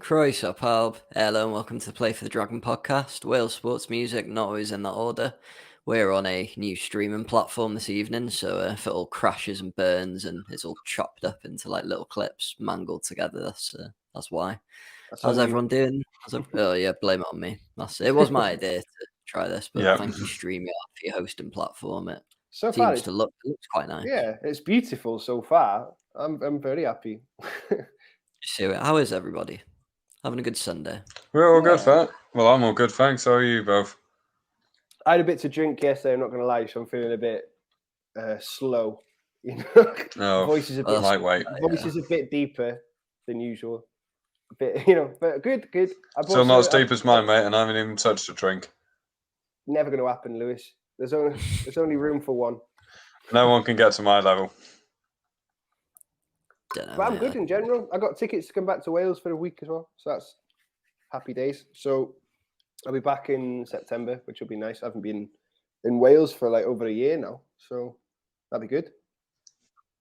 Croeso up, pub. Hello and welcome to the Play for the Dragon podcast. Wales sports music, not always in that order. We're on a new streaming platform this evening, so if it all crashes and burns and it's all chopped up into like little clips, mangled together, that's why. How's everyone doing? Oh yeah, blame it on me. It was my idea to try this, but thank you StreamYard for your hosting platform. It looks quite nice. Yeah, it's beautiful so far. I'm very happy. How is everybody? Having a good Sunday? We're all good, Fat. Well, I'm all good, thanks. How are you both? I had a bit to drink yesterday, I'm not going to lie, so I'm feeling a bit slow. You know, voice is a bit lightweight. Voice is a bit deeper than usual. A bit, but good. Still not as deep as mine, mate, and I haven't even touched a drink. Never going to happen, Lewis. There's only room for one. No one can get to my level. But I'm good in general. I got tickets to come back to Wales for a week as well, so that's happy days. So I'll be back in September, which will be nice. I haven't been in Wales for like over a year now, so that'll be good.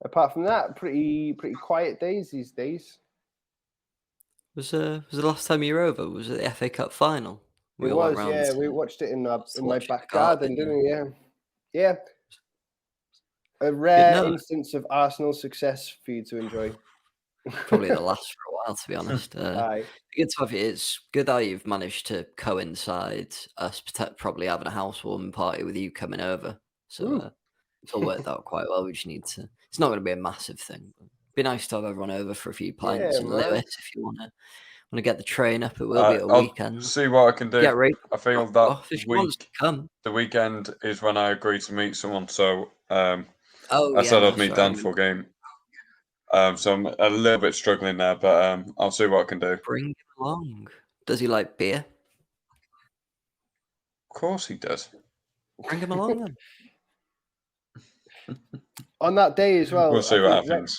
Apart from that, pretty quiet days these days. Was the last time you were over? Was it the FA Cup final? We watched it in my back garden, didn't we? Yeah. A rare instance of Arsenal success for you to enjoy. Probably the last for a while, to be honest. It's good that you've managed to coincide us probably having a housewarming party with you coming over. So it's all worked out quite well. We just need to. It's not going to be a massive thing. But it'd be nice to have everyone over for a few pints and Lewis, if you want to get the train up. It will be a weekend. I'll see what I can do. I feel that the weekend is when I agree to meet someone. So I said I'd meet Dan for a game. So I'm a little bit struggling there, but I'll see what I can do. Bring him along. Does he like beer? Of course he does. Bring him along then. On that day as well. We'll see what happens.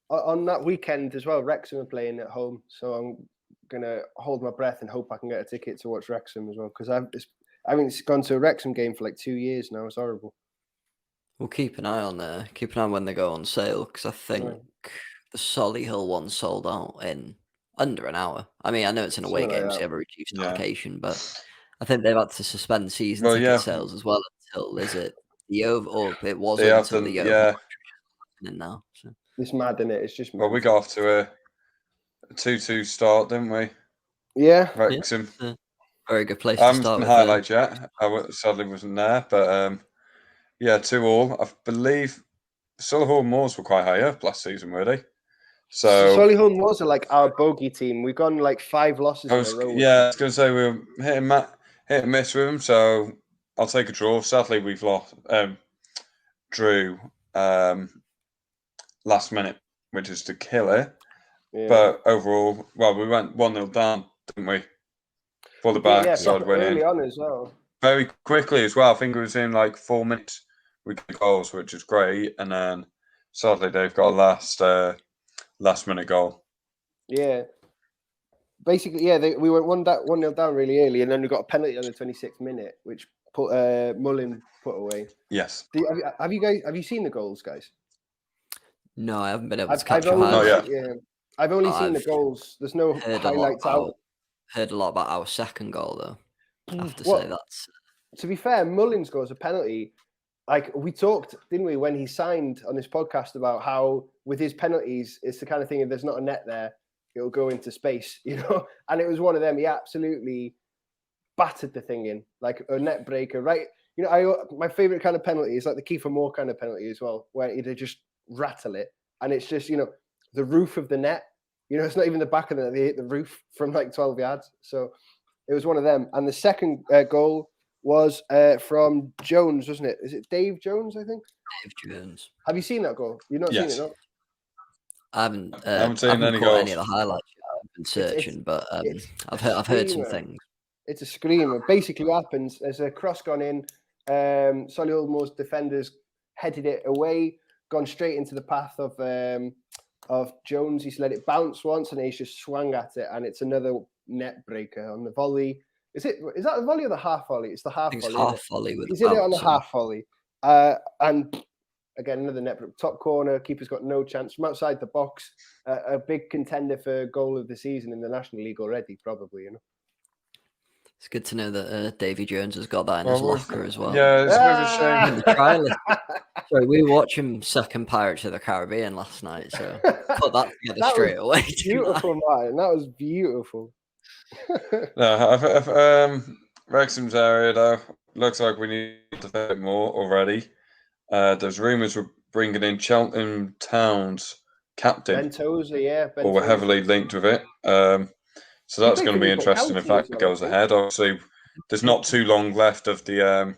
On that weekend as well, Wrexham are playing at home, so I'm gonna hold my breath and hope I can get a ticket to watch Wrexham as well, because I haven't gone to a Wrexham game for like 2 years now. It's horrible. We'll keep an eye on when they go on sale, because I think the Solihull one sold out in under an hour. I mean, I know it's an away game, so you have a reduced allocation, but I think they've had to suspend season ticket sales as well until the over, or it wasn't until the over. Now, so. It's mad, isn't it? It's just mad. Well, we got off to a 2-2 start, didn't we? Yeah. Wrexham. Very good place to start with. Highlights yet. I sadly wasn't there, but 2-2. I believe Solihull Moors were quite high up last season, were they? So Solihull Moors are like our bogey team. We've gone like 5 losses in a row. Yeah, I was going to say we were hit and miss with them, so I'll take a draw. Sadly, we've drew last minute, which is to kill it. Yeah. But overall, we went 1-0 down, didn't we? For the back, started winning. Early on as well. Very quickly as well. I think it was in like 4 minutes we got goals, which is great. And then sadly, they've got a last minute goal. Yeah. Basically, we went 1-0 down really early, and then we got a penalty on the 26th minute, which Mullin put away. Yes. Have you seen the goals, guys? No, I haven't been able to catch up. Not yet. Yeah. I've only seen the goals. There's no highlights out. Heard a lot about our second goal, though. I have to say that's. To be fair, Mullin scores a penalty. Like we talked, didn't we, when he signed on this podcast about how with his penalties, it's the kind of thing if there's not a net there, it'll go into space, you know. And it was one of them. He absolutely battered the thing in like a net breaker, right? You know, my favorite kind of penalty is like the Kiefer Moore kind of penalty as well, where they just rattle it, and it's just the roof of the net. You know, it's not even the back of the net; they hit the roof from like 12 yards. So it was one of them. And the second goal was from Jones, wasn't it? Is it Dave Jones? I think. Dave Jones. Have you seen that goal? You've not seen it, no? I haven't seen any of the highlights yet. I've been searching, but I've heard some things. It's a screamer. Basically, what happens? There's a cross gone in. Solihull Moors defenders headed it away, gone straight into the path of Jones. He's let it bounce once, and he's just swung at it, and it's another net breaker on the volley. Is that the volley or the half volley? It's the half volley. Half volley with. He's in it on the half volley, and Again, another net top corner. Keeper's got no chance from outside the box. A big contender for goal of the season in the National League already, probably. It's good to know that Davy Jones has got that in his locker as well. Yeah, it's a bit of a shame. In the trial. Sorry, we were watching second Pirates of the Caribbean last night, so put that together straight away. Beautiful, Martin. That was beautiful. No, Wrexham's area though looks like we need to do it more already. There's rumours we're bringing in Cheltenham Town's captain. Bentosa, yeah. Or we're heavily linked with it. So that's going to be interesting if that goes ahead. Obviously, there's not too long left of the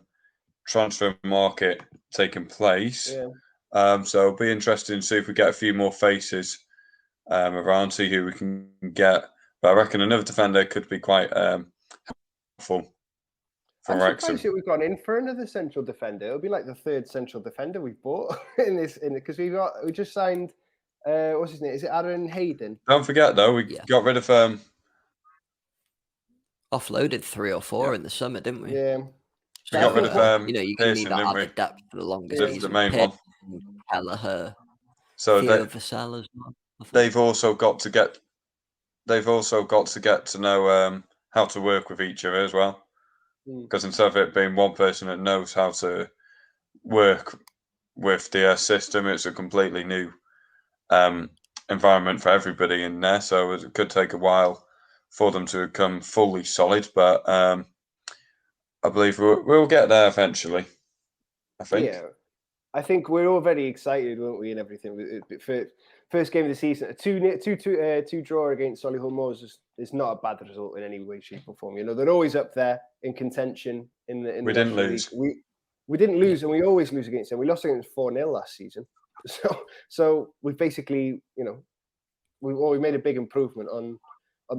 transfer market taking place. Yeah. So it'll be interesting to see if we get a few more faces around, see who we can get. But I reckon another defender could be quite helpful. I'm surprised that we've gone in for another central defender. It'll be like the third central defender we've bought because we just signed. What's his name? Is it Aaron Hayden? Don't forget though, we got rid of offloaded 3 or 4 in the summer, didn't we? Yeah. We got rid of you can need that added depth for the longest. This is the main one. Kelleher. So Vassell as well. They've also got to get to know how to work with each other as well. Because instead of it being one person that knows how to work with the system, it's a completely new environment for everybody in there. So it could take a while for them to become fully solid. But I believe we'll get there eventually. I think. Yeah, I think we're all very excited, weren't we, and everything. First game of the season, a 2 draw against Solihull Moors is not a bad result in any way, shape, or form. They're always up there in contention. We didn't lose. We didn't lose, and we always lose against them. We lost against 4-0 last season, so we basically, we made a big improvement on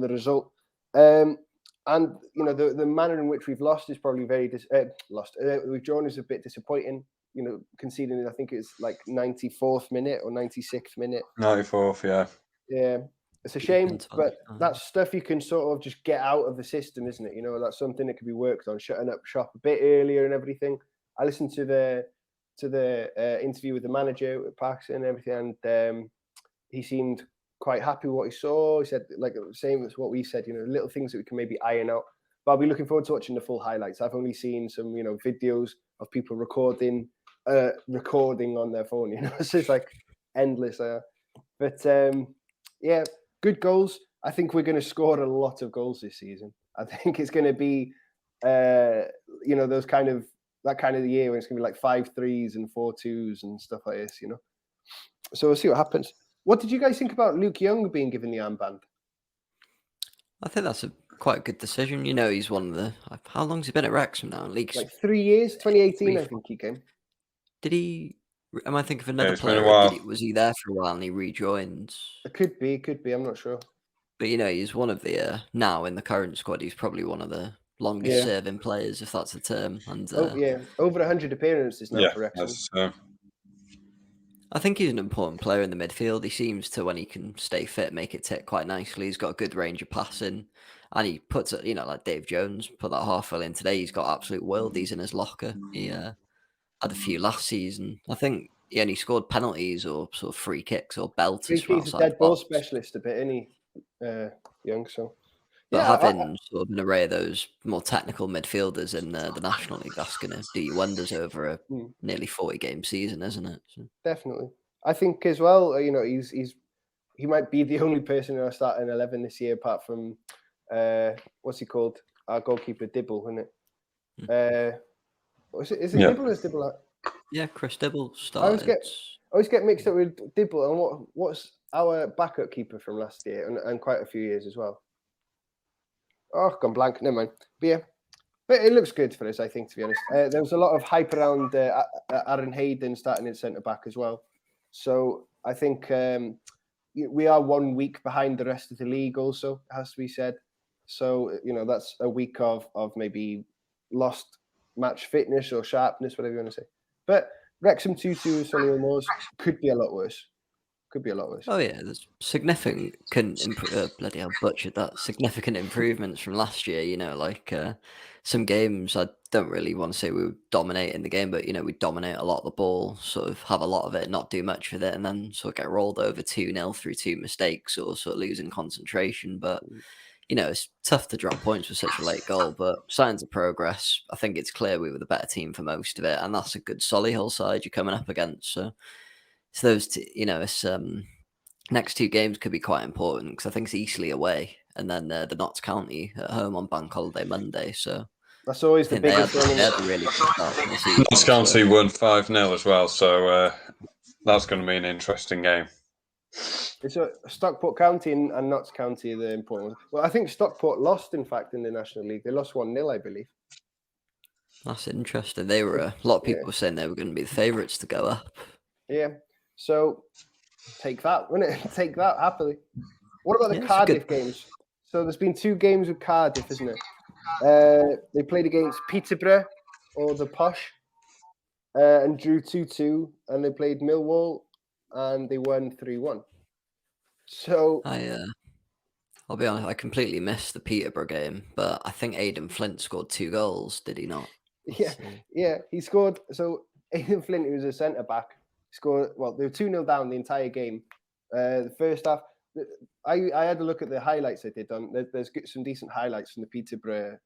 the result. And the manner in which we've lost is probably very we've drawn is a bit disappointing. Conceding, I think it's like 94th minute or 96th minute. 94th, yeah. Yeah, it's a shame, but that's stuff you can sort of just get out of the system, isn't it? That's something that can be worked on, shutting up shop a bit earlier and everything. I listened to the interview with the manager with Pax and everything, and he seemed quite happy with what he saw. He said, like, same as what we said, little things that we can maybe iron out. But I'll be looking forward to watching the full highlights. I've only seen some, videos of people recording on their phone. It's just like endless. But yeah, good goals. I think we're going to score a lot of goals this season. I think it's going to be, those kind of the year when it's going to be like 5 3s and 4 2s and stuff like this. So we'll see what happens. What did you guys think about Luke Young being given the armband? I think that's quite a good decision. He's one of the. How long's he been at Wrexham now? Leagues like 3 years. 2018, I think he came. Did he? Am I thinking of another player? Was he there for a while and he rejoined? It could be. I'm not sure. But he's one of the now in the current squad. He's probably one of the longest serving players, if that's a term. And over 100 appearances now for Wrexham. I think he's an important player in the midfield. He seems to, when he can stay fit, make it tick quite nicely. He's got a good range of passing, and he puts it. Like Dave Jones put that half-fill in today. He's got absolute worldies in his locker. He had a few last season. I think he only scored penalties or sort of free kicks or belters. He's a dead ball specialist a bit, isn't he, Young? So, but having sort of an array of those more technical midfielders in the National League, that's going to do you wonders over a nearly 40-game season, isn't it? So. Definitely. I think as well, he might be the only person in our starting 11 this year, apart from what's he called? Our goalkeeper Dibble, isn't it? Is it Dibble or is Dibble? Yeah, Chris Dibble started. I always get mixed up with Dibble and what's our backup keeper from last year and quite a few years as well. Oh, gone blank. Never mind. But it looks good for us, I think, to be honest. There was a lot of hype around Aaron Hayden starting in centre back as well. So I think we are 1 week behind the rest of the league. Also, has to be said. So that's a week of maybe lost match fitness or sharpness, whatever you want to say. But Wrexham 2-2 with Solihull Moors could be a lot worse. Could be a lot worse. Oh yeah, there's significant bloody hell, butchered that. Significant improvements from last year. Like some games, I don't really want to say we were dominating the game, but we dominate a lot of the ball, sort of have a lot of it, not do much with it, and then sort of get rolled over 2-0 through 2 mistakes or sort of losing concentration. But it's tough to drop points with such a late goal. But signs of progress. I think it's clear we were the better team for most of it, and that's a good Solihull side you're coming up against. So it's those two, it's next 2 games could be quite important because I think it's Eastleigh away and then the Notts County at home on Bank Holiday Monday. So that's always the biggest one. They had a really good start to the season. Notts County won 5-0 as well, so that's going to be an interesting game. It's Stockport County and Notts County are the important ones. Well, I think Stockport lost, in fact, in the National League. They lost 1-0, I believe. That's interesting. They were a lot of people were saying they were going to be the favourites to go up. Yeah. So take that, wouldn't it? Take that happily. What about the Cardiff games? So there's been 2 games with Cardiff, isn't it? They played against Peterborough, or the Posh, and drew 2-2. And they played Millwall, and they won 3-1. So I'll be honest, I completely missed the Peterborough game, but I think Aidan Flint scored 2 goals, did he not? Yeah, he scored. So Aidan Flint, who was a centre back, scored. Well, they were 2-0 down the entire game. The first half, I had a look at the highlights I did. There's some decent highlights from the Peterborough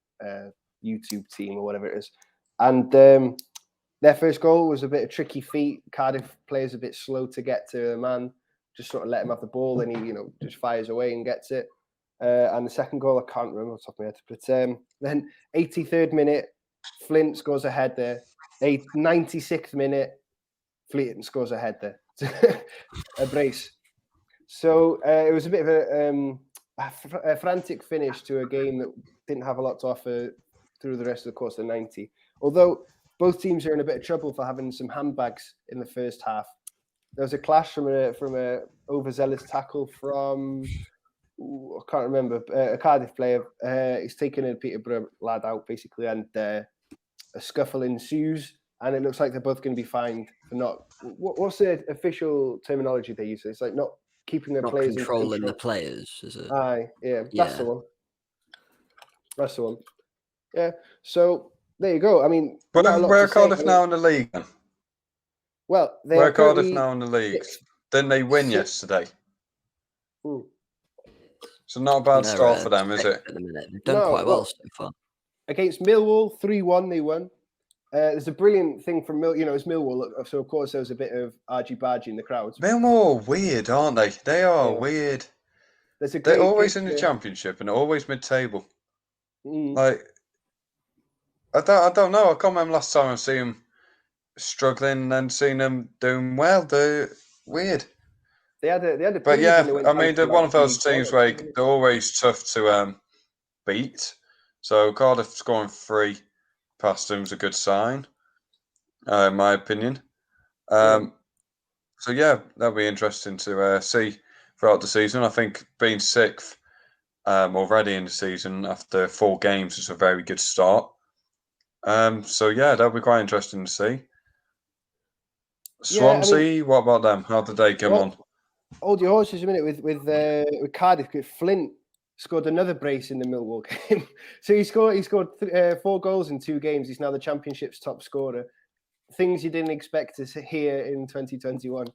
YouTube team or whatever it is, and their first goal was a bit of tricky feet. Cardiff players a bit slow to get to a man, just sort of let him have the ball, then he just fires away and gets it. And the second goal, I can't remember off the top of my head, but then 83rd minute, Flint scores a header. 96th minute, Flint scores a header. A brace. So it was a bit of a frantic finish to a game that didn't have a lot to offer through the rest of the course of 90. Although both teams are in a bit of trouble for having some handbags in the first half. There was a clash from a overzealous tackle from I can't remember, a Cardiff player. He's taken a Peterborough lad out basically, and a scuffle ensues. And it looks like they're both going to be fined for not. What's the official terminology they use? It's like not keeping their players controlling the players, is it? Aye, yeah, that's the one. That's the one. Yeah. So there you go. I mean, where are Cardiff now in the league? Well, where are Cardiff now in the league? Didn't they win yesterday? Ooh. So not a bad start for them, is it? They've done quite well so far. Against Millwall, 3-1 they won. There's a brilliant thing from it's Millwall, so of course there was a bit of argy-bargy in the crowds. Millwall are weird, aren't they? They are weird. They're always in the Championship and always mid-table. Like, I don't know. I can't remember last time I've seen them struggling and seen them doing well. They're weird. They had a but yeah, I mean, they're one of those teams where they're always tough to beat. So Cardiff scoring 3 past them is a good sign, in my opinion. So yeah, that'll be interesting to see throughout the season. I think being 6th already in the season after 4 games is a very good start. So yeah, that'll be quite interesting to see. Swansea, what about them? How did they come on? Hold your horses a minute with Cardiff. Flint scored another brace in the Millwall game. So he scored 4 goals in 2 games. He's now the Championship's top scorer. Things you didn't expect to hear in 2021.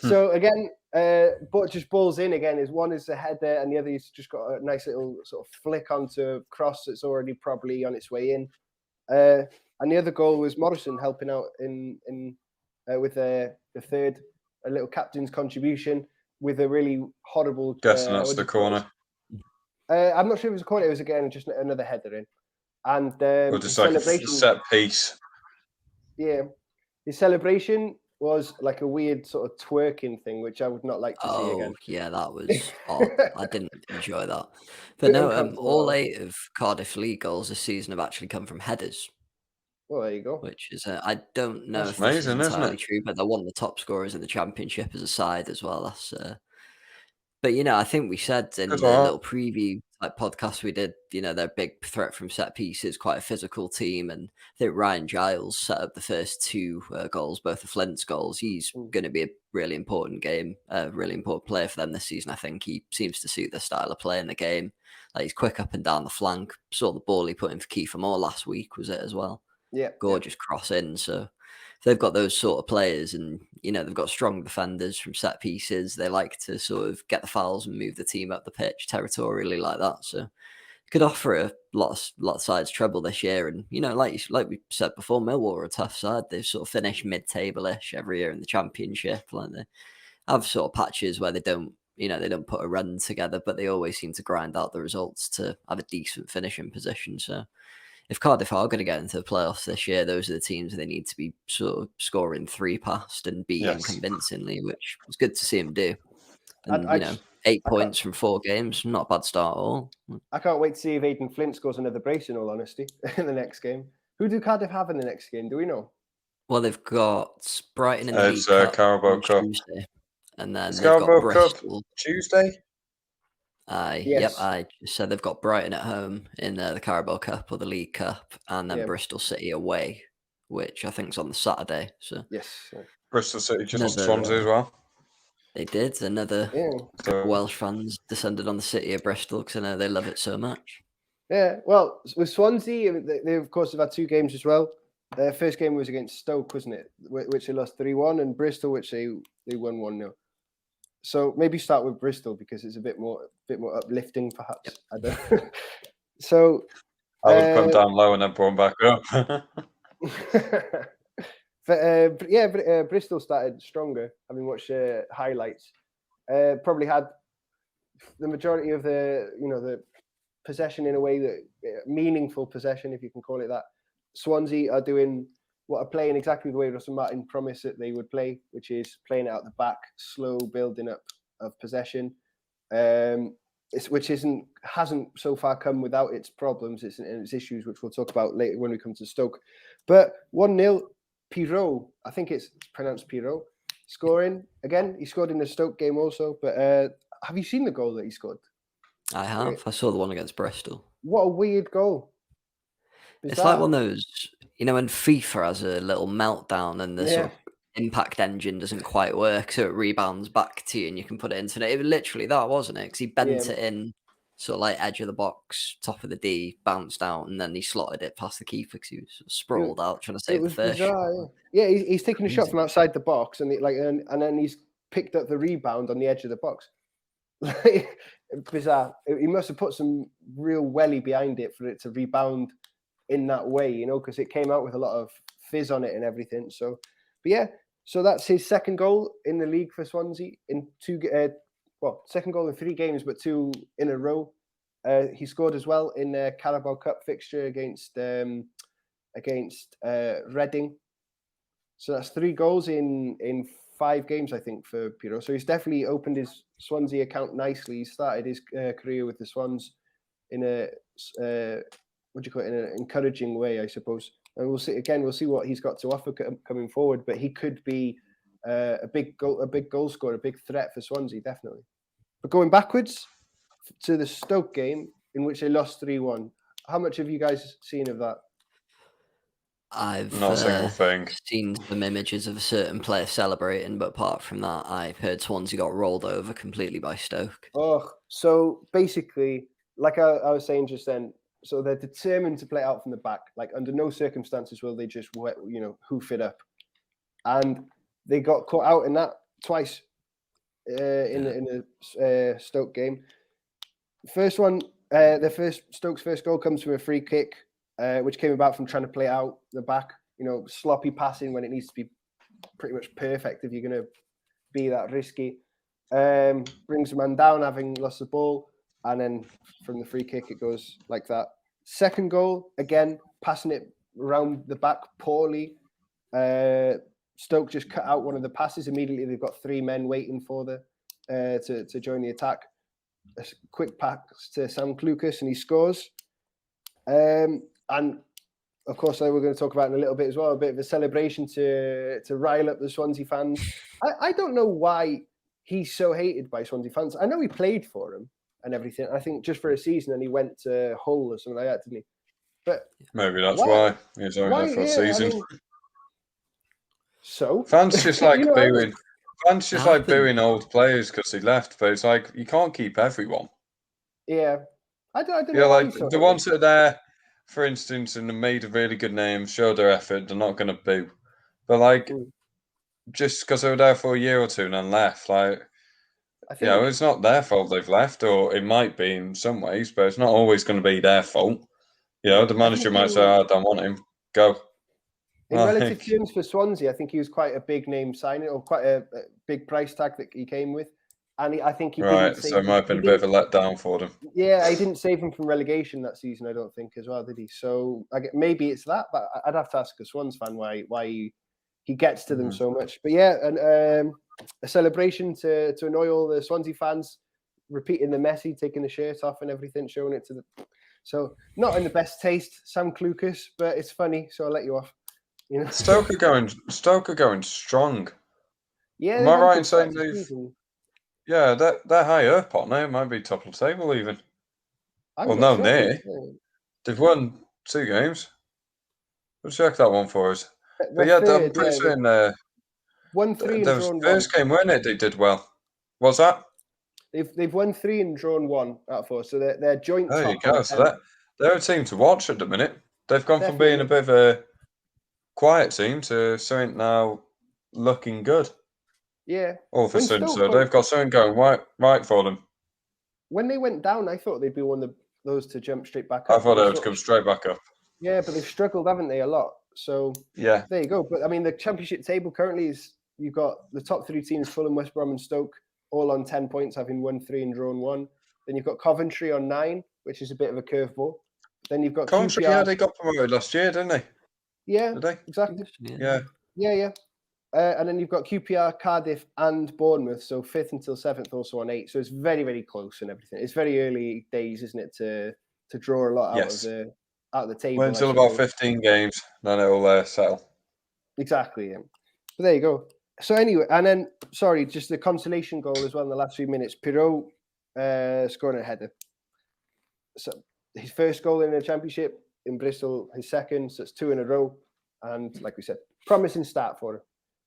So again, but just balls in again. One is a header, and the other is just got a nice little sort of flick onto a cross that's already probably on its way in. And the other goal was Morrison helping out in with the third, a little captain's contribution with a really horrible. Guessing that's the corner. I'm not sure if it was a corner. It was again just another header in, and or just like a set piece. Yeah, his celebration was like a weird sort of twerking thing, which I would not like to see again. Yeah, that was odd. I didn't enjoy that. But no, all 8 of Cardiff League goals this season have actually come from headers. Well, there you go. Which is, I don't know if this is entirely true, but they're one of the top scorers in the Championship as a side as well. That's, but I think we said in the little preview like podcast we did, they're a big threat from set pieces, quite a physical team. And I think Ryan Giles set up the first 2 goals, both the Flint's goals. He's going to be a really important really important player for them this season. I think he seems to suit their style of play in the game. Like, he's quick up and down the flank. Saw the ball he put in for Kiefer Moore last week, was it as well? Yeah. Gorgeous cross in. So if they've got those sort of players, and they've got strong defenders from set pieces, they like to sort of get the fouls and move the team up the pitch territorially like that. So could offer a lot of sides trouble this year. And like we said before, Millwall are a tough side. They've sort of finished mid-table-ish every year in the Championship. Like, they have sort of patches where they don't put a run together, but they always seem to grind out the results to have a decent finishing position. So if Cardiff are going to get into the playoffs this year, those are the teams they need to be sort of scoring 3 past and beating convincingly, which was good to see them do. And 8 points from 4 games, not a bad start at all. I can't wait to see if Aidan Flint scores another brace, in all honesty, in the next game. Who do Cardiff have in the next game? Do we know? Well, they've got Brighton in the League Cup Carabao Cup. Tuesday, and then they've Carabao got Bristol. Cup Tuesday? Yes. I said they've got Brighton at home in the Carabao Cup or the League Cup, and then Bristol City away, which I think is on the Saturday. So yes, Bristol City just lost Swansea as well. They did. Another Welsh fans descended on the city of Bristol because I know they love it so much. Yeah, well, with Swansea, they of course have had 2 games as well. Their first game was against Stoke, wasn't it? Which they lost 3-1, and Bristol, which they won 1-0. So maybe start with Bristol because it's a bit more uplifting, perhaps. I don't. So I would put them down low and then put them back up. But Bristol started stronger. Having watched highlights, probably had the majority of the possession in a way that meaningful possession, if you can call it that. Swansea are playing exactly the way Russell Martin promised that they would play, which is playing out the back, slow building up of possession, which hasn't so far come without its problems, its issues, which we'll talk about later when we come to Stoke. But 1-0. Pirot, I think it's pronounced Pirot, scoring again. He scored in the Stoke game also. But have you seen the goal that he scored? I have. I saw the one against Bristol. What a weird goal! It's like one of those, when FIFA has a little meltdown and the sort of impact engine doesn't quite work, so it rebounds back to you and you can put it into it. Literally that, wasn't it? Because he bent it in, sort of like edge of the box, top of the D, bounced out, and then he slotted it past the keeper because he was sort of sprawled out trying to save the fish. Bizarre, yeah, he's taking a shot from outside the box, and then he's picked up the rebound on the edge of the box. Bizarre. He must have put some real welly behind it for it to rebound in that way, because it came out with a lot of fizz on it and everything. So, so that's his second goal in the league for Swansea in second goal in 3 games, but 2 in a row. He scored as well in the Carabao Cup fixture against Reading. So that's 3 goals in 5 games, I think, for Pirot. So he's definitely opened his Swansea account nicely. He started his career with the Swans in an encouraging way, I suppose. And we'll see what he's got to offer coming forward. But he could be a big goal scorer, a big threat for Swansea, definitely. But going backwards to the Stoke game, in which they lost 3-1, how much have you guys seen of that? I've not a single thing. Seen some images of a certain player celebrating, but apart from that, I've heard Swansea got rolled over completely by Stoke. Oh, so basically, like I was saying just then, so they're determined to play out from the back. Like, under no circumstances will they just, hoof it up. And they got caught out in that twice in the Stoke game. First one, Stoke's first goal comes from a free kick, which came about from trying to play out the back. Sloppy passing when it needs to be pretty much perfect if you're going to be that risky. Brings the man down, having lost the ball, and then from the free kick it goes like that. Second goal, again, passing it around the back poorly. Stoke just cut out one of the passes. Immediately they've got 3 men waiting for to join the attack. A quick pass to Sam Clucas and he scores. And of course, we're going to talk about in a little bit as well, a bit of a celebration to rile up the Swansea fans. I don't know why he's so hated by Swansea fans. I know he played for him. and everything. I think just for a season, and he went to Hull or something like that, didn't he? But maybe that's why he's only there for a season. So fans just like booing. Fans just like booing old players because he left. But it's like you can't keep everyone. Yeah, I don't know. Like the ones that are there, for instance, and made a really good name, showed their effort. They're not going to boo. But like, just because they were there for a year or two and then left, like, it's not their fault they've left, or it might be in some ways, but it's not always going to be their fault. The manager might say, "I don't want him. Go." In relative terms for Swansea, I think he was quite a big name signing, or quite a big price tag that he came with, and I think he didn't. So it might have been a bit of a letdown for them. Yeah, he didn't save him from relegation that season, I don't think, as well, did he? So maybe it's that, but I'd have to ask a Swans fan why he gets to them so much. But yeah, and a celebration to annoy all the Swansea fans, repeating the Messi, taking the shirt off and everything, showing it to the. So not in the best taste, Sam Clucas, but it's funny, so I'll let you off. Stoke are going strong. Yeah, am I right in saying they've? Yeah, they're high up on it. Might be top of the table even. Near. They've won 2 games. We'll check that one for us. But yeah, I'm pretty certain 1-3 and drawn 1. First game, weren't it? They did well. What's that? They've won 3 and drawn 1 out of 4. So they're joint. There you go. So they're a team to watch at the minute. They've gone from being a bit of a quiet team to something now looking good. Yeah. All of a sudden, so they've got something going right for them. When they went down, I thought they'd be one of those to jump straight back up. I thought they would come straight back up. Yeah, but they've struggled, haven't they, a lot? So yeah, there you go. But I mean, the Championship table currently you've got the top 3 teams, Fulham, West Brom, and Stoke, all on 10 points, having won 3 and drawn 1. Then you've got Coventry on 9, which is a bit of a curveball. Then you've got Coventry. QPR. Yeah, they got promoted last year, didn't they? Yeah, did they? Exactly. Yeah. And then you've got QPR, Cardiff, and Bournemouth. So 5th until 7th, also on 8. So it's very, very close and everything. It's very early days, isn't it, to draw a lot out of the table. Well, until about 15 games, then it'll settle. Exactly. Yeah. But there you go. So anyway, and then just the consolation goal as well in the last few minutes. Pirot scoring a header. So his first goal in the Championship in Bristol, his second. So it's 2 in a row, and like we said, promising start for him.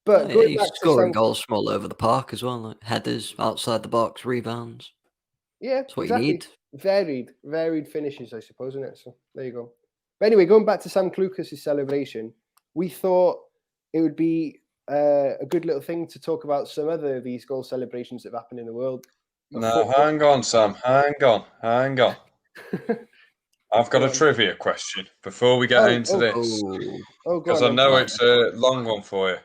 But he's scoring goals from all over the park as well, like headers, outside the box, rebounds. Yeah, that's what you need. Varied finishes, I suppose, isn't it? So there you go. But anyway, going back to Sam Clucas' celebration, we thought it would be a good little thing to talk about some other of these goal celebrations that have happened in the world. No, hang on, Sam. Hang on. I've got a trivia question before we get into this. Because I know it's a long one for you.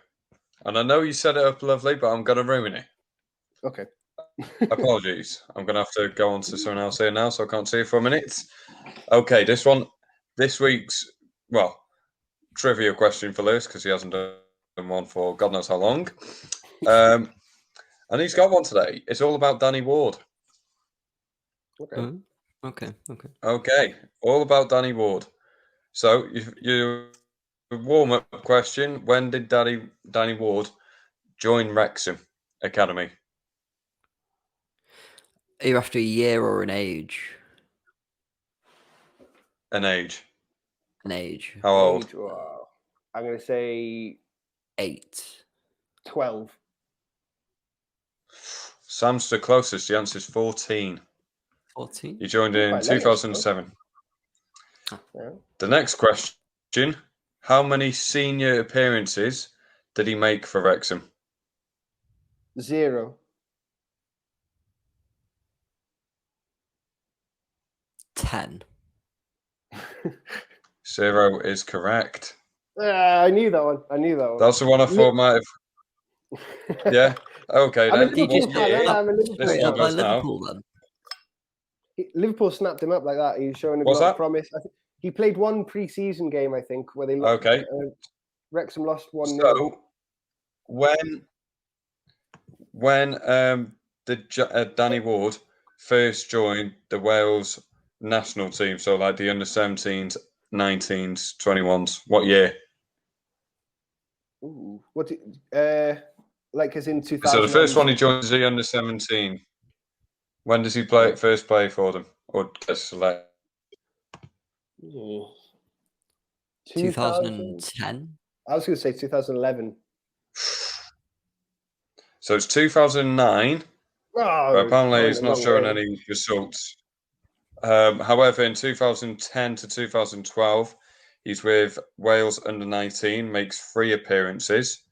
And I know you set it up lovely, but I'm going to ruin it. Okay. Apologies. I'm going to have to go on to someone else here now, so I can't see it for a minute. Okay, this week's, trivia question for Lewis, because he hasn't done one for God knows how long. And he's got one today. It's all about Danny Ward. Okay. Okay, all about Danny Ward. So, you warm-up question, when did Danny Ward join Wrexham Academy? Are you after a year or an age? An age. How old? Wow. I'm going to say 8. 12. Sam's the closest. The answer is 14. 14? He joined in 2007. Yeah. The next question, how many senior appearances did he make for Wrexham? 0. 10. 0 is correct. I knew that one. That's the one I thought might have. Yeah. Okay. I'm then. Liverpool then. Liverpool snapped him up like that. He's showing a lot of promise. He played one pre-season game, I think, where they lost. Okay. Wrexham lost 1-0. So when Danny Ward first joined the Wales National Team, so like the under-17s, 19s, 21s, what year? Ooh, like as in 2000. So the first one he joined is the under-17. When does he first play for them or get selected? 2010. I was going to say 2011. So it's 2009. But apparently, it's not showing any results. However, in 2010 to 2012, he's with Wales under-19, makes 3 appearances.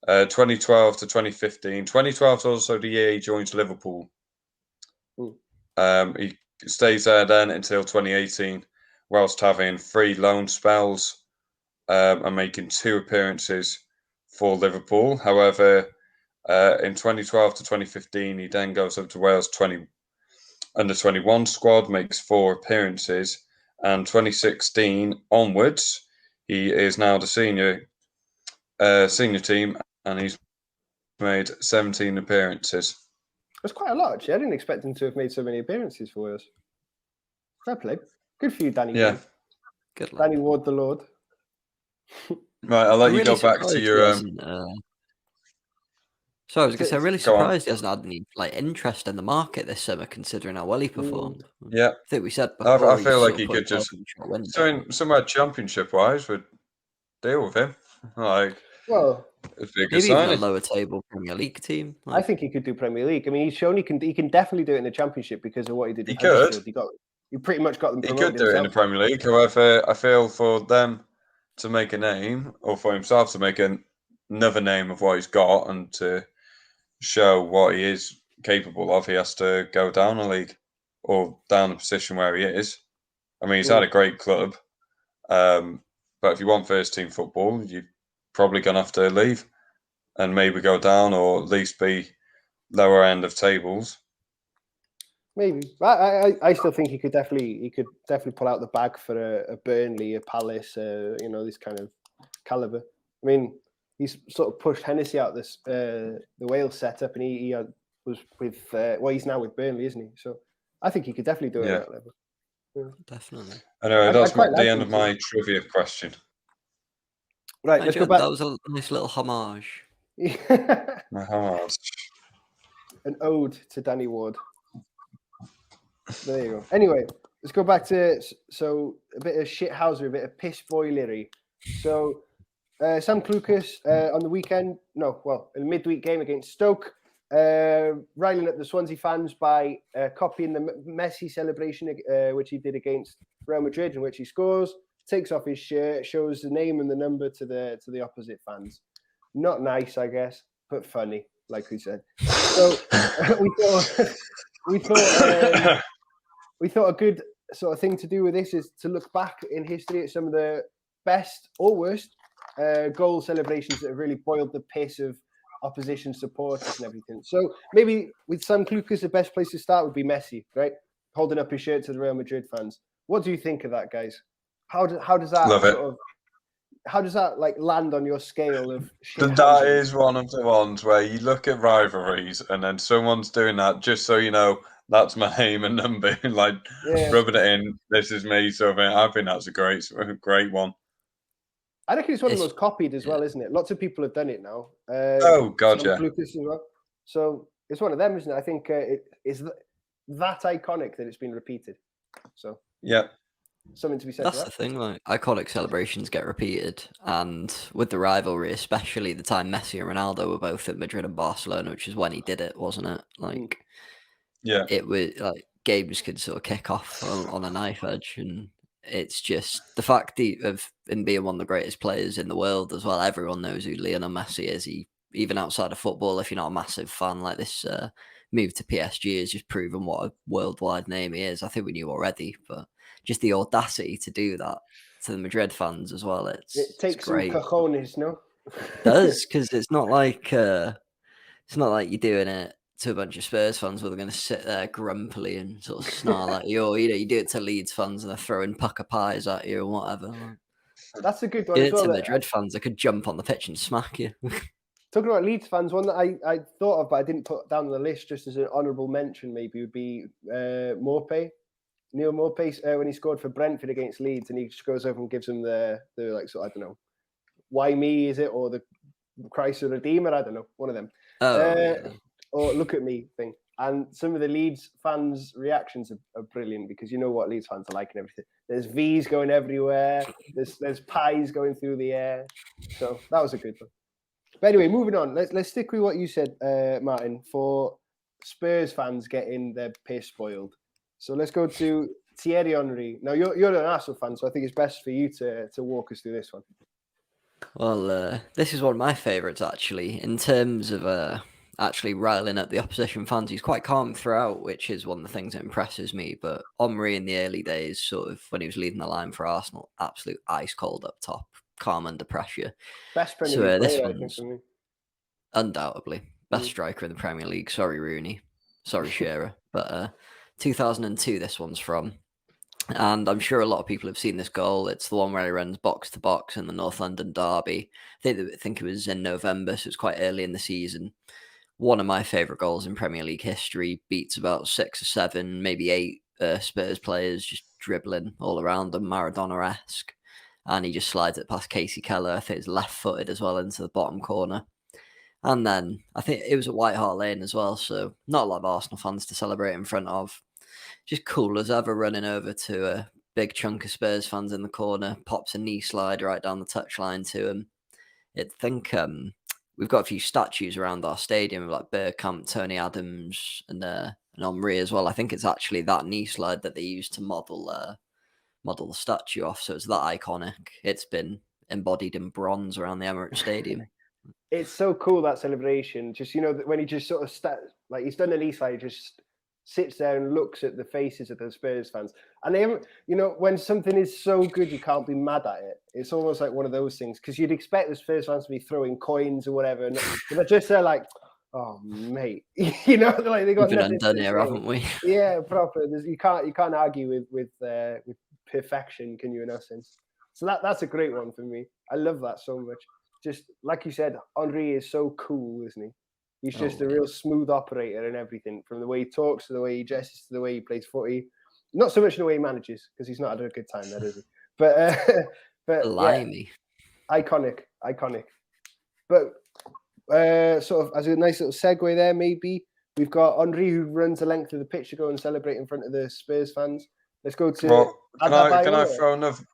2012 to 2015. 2012 is also the year he joins Liverpool. He stays there then until 2018, whilst having 3 loan spells and making 2 appearances for Liverpool. However, in 2012 to 2015, he then goes up to Wales under-21 squad, makes 4 appearances, and 2016 onwards, he is now the senior team, and he's made 17 appearances. That's quite a lot, actually. I didn't expect him to have made so many appearances for Wales. Fair play. Good for you, Danny. Yeah. Ward. Good luck. Danny Ward, the Lord. Right, I'll let you go back to your... So I was going to say, I'm really surprised he hasn't had any interest in the market this summer, considering how well he performed. Yeah, I think we said before. I feel like he could just somewhere championship-wise would deal with him. Well, maybe even a lower table Premier League team. I think he could do Premier League. I mean, he's shown he can definitely do it in the Championship because of what he did. He could. He pretty much got them promoted. He could do it in the Premier League. However, I feel for them to make a name, or for himself to make another name of what he's got, and to show what he is capable of, he has to go down a league or down the position where he is. I mean, he's had a great club, but if you want first team football, you're probably going to have to leave and maybe go down, or at least be lower end of tables. Maybe. I still think he could definitely pull out the bag for a Burnley, a Palace, this kind of caliber. I mean, he's sort of pushed Hennessy out the Wales setup, and he was with he's now with Burnley, isn't he? So I think he could definitely do it at that level. Yeah. Definitely. Anyway, that's the end of my trivia question. Right, let's go back. That was a nice little homage. My homage. An ode to Danny Ward. There you go. Anyway, let's go back to a bit of shithousery, a bit of piss boilery. So Sam Clucas on the weekend, in the midweek game against Stoke, riling up the Swansea fans by copying the Messi celebration, which he did against Real Madrid, in which he scores, takes off his shirt, shows the name and the number to the opposite fans. Not nice, I guess, but funny, like we said. So we thought a good sort of thing to do with this is to look back in history at some of the best or worst goal celebrations that have really boiled the piss of opposition supporters and everything. So maybe with Sam Clucas, the best place to start would be Messi, right? Holding up his shirt to the Real Madrid fans. What do you think of that, guys? How does that how does that land on your scale of shit? That is one of the ones where you look at rivalries and then someone's doing that just so you know that's my name and number, rubbing it in. This is me. So I think that's a great one. I reckon it's one of the most copied as well, isn't it? Lots of people have done it now. Oh God, yeah. Lucas as well. So it's one of them, isn't it? I think it is that iconic that it's been repeated. So yeah, something to be said. That's the thing. Iconic celebrations get repeated, and with the rivalry, especially the time Messi and Ronaldo were both at Madrid and Barcelona, which is when he did it, wasn't it? Yeah, it was games could sort of kick off on a knife edge, and it's just the fact of him being one of the greatest players in the world as well. Everyone knows who Lionel Messi is. Even outside of football, if you're not a massive fan, this move to PSG has just proven what a worldwide name he is. I think we knew already, but just the audacity to do that to the Madrid fans as well. It takes great. Some cojones, no? It does, because it's not like you're doing it to a bunch of Spurs fans where they're going to sit there grumpily and sort of snarl at you, or you do it to Leeds fans and they're throwing pucker pies at you or whatever. That's a good one. You do it to Madrid fans, they could jump on the pitch and smack you. Talking about Leeds fans, one that I thought of but I didn't put down on the list just as an honourable mention maybe would be Maupay. Neil Maupay, when he scored for Brentford against Leeds, and he just goes over and gives them the I don't know, why me is it, or the Christ the Redeemer, I don't know, one of them. Yeah. Or look at me thing. And some of the Leeds fans' reactions are brilliant because you know what Leeds fans are like and everything. There's V's going everywhere. There's pies going through the air. So that was a good one. But anyway, moving on. Let's stick with what you said, Martin, for Spurs fans getting their piss spoiled. So let's go to Thierry Henry. Now, you're an Arsenal fan, so I think it's best for you to walk us through this one. Well, this is one of my favourites, actually, in terms of actually riling up the opposition fans. He's quite calm throughout, which is one of the things that impresses me. But Henry in the early days, sort of when he was leading the line for Arsenal, absolute ice cold up top, calm under pressure. Best Premier League player, I think, for me. Undoubtedly. Best striker in the Premier League. Sorry, Rooney. Sorry, Shearer. But 2002, this one's from. And I'm sure a lot of people have seen this goal. It's the one where he runs box to box in the North London derby. I think it was in November, so it's quite early in the season. One of my favourite goals in Premier League history. Beats about 6 or 7, maybe 8 Spurs players just dribbling all around them, Maradona-esque. And he just slides it past Casey Keller. I think it's left-footed as well into the bottom corner. And then I think it was at White Hart Lane as well, so not a lot of Arsenal fans to celebrate in front of. Just cool as ever, running over to a big chunk of Spurs fans in the corner, pops a knee slide right down the touchline to him. I think we've got a few statues around our stadium, like Bergkamp, Tony Adams, and Henry as well. I think it's actually that knee slide that they used to model the statue off, so it's that iconic. It's been embodied in bronze around the Emirates Stadium. It's so cool, that celebration. Just, when he just sort of like he's done a knee slide, he just sits there and looks at the faces of the Spurs fans. And they, when something is so good, you can't be mad at it. It's almost like one of those things, because you'd expect the Spurs fans to be throwing coins or whatever, and they're just there like, oh mate, like they got We've been undone here, haven't we? Yeah, proper. You can't argue with perfection, can you? In essence, so that's a great one for me. I love that so much. Just like you said, Henry is so cool, isn't he? He's just a real smooth operator and everything, from the way he talks to the way he dresses to the way he plays footy. Not so much in the way he manages, because he's not had a good time there, is he? But Blimey. Yeah, iconic. But sort of as a nice little segue there, maybe we've got Henry who runs the length of the pitch to go and celebrate in front of the Spurs fans. Let's go to. Well, can I throw another?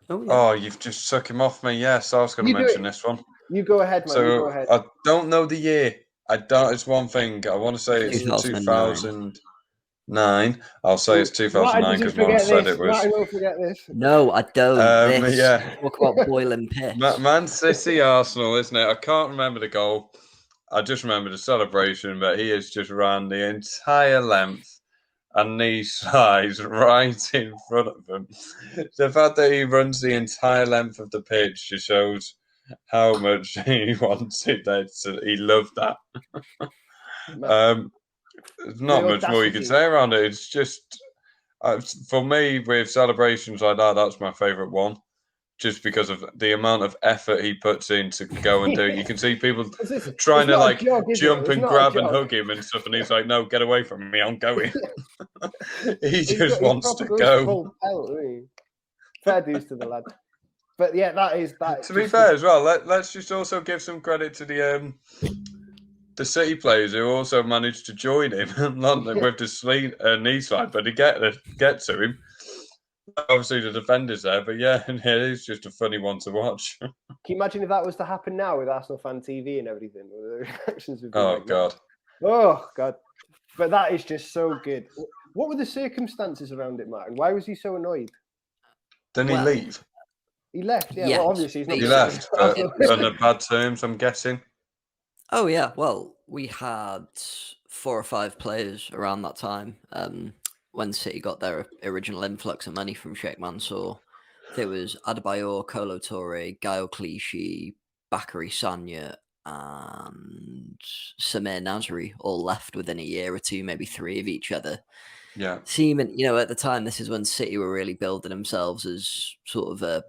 Oh, you've just sucked him off me. Yes, I was going to mention this one. You go ahead, man. So you go ahead. I don't know the year. It's one thing. I want to say it's 2009. I'll say it's 2009 because Mom said it was. Martin won't forget this. No, I don't. Yeah. Talk about boiling piss. Man City, Arsenal, isn't it? I can't remember the goal. I just remember the celebration, but he has just ran the entire length and knee slides right in front of him. The fact that he runs the entire length of the pitch just shows how much he wanted that. He loved that. There's not much more you can say around it. It's just, for me, with celebrations like that, that's my favourite one. Just because of the amount of effort he puts in to go and do it. You can see people trying to jump and grab and hug him and stuff, and he's like, no, get away from me, I'm going. he just wants to go. Fair dues to the lad. But yeah, that is that. To be fair as well, let's just also give some credit to the City players who also managed to join him with the knee slide, but to get to him. Obviously, the defender's there, but yeah, it is just a funny one to watch. Can you imagine if that was to happen now with Arsenal Fan TV and everything? The reactions would be God. Oh, God. But that is just so good. What were the circumstances around it, Martin? Why was he so annoyed? Didn't he leave? He left, yeah. Well, obviously, he left, but on bad terms, I'm guessing. Oh, yeah. Well, we had 4 or 5 players around that time. When City got their original influx of money from Sheikh Mansour, there was Adebayor, Kolo Toure, Gael Clichy, Bakary Sagna, and Samir Nasri all left within a year or two, maybe 3 of each other. Yeah. Seeming, at the time, this is when City were really building themselves as sort of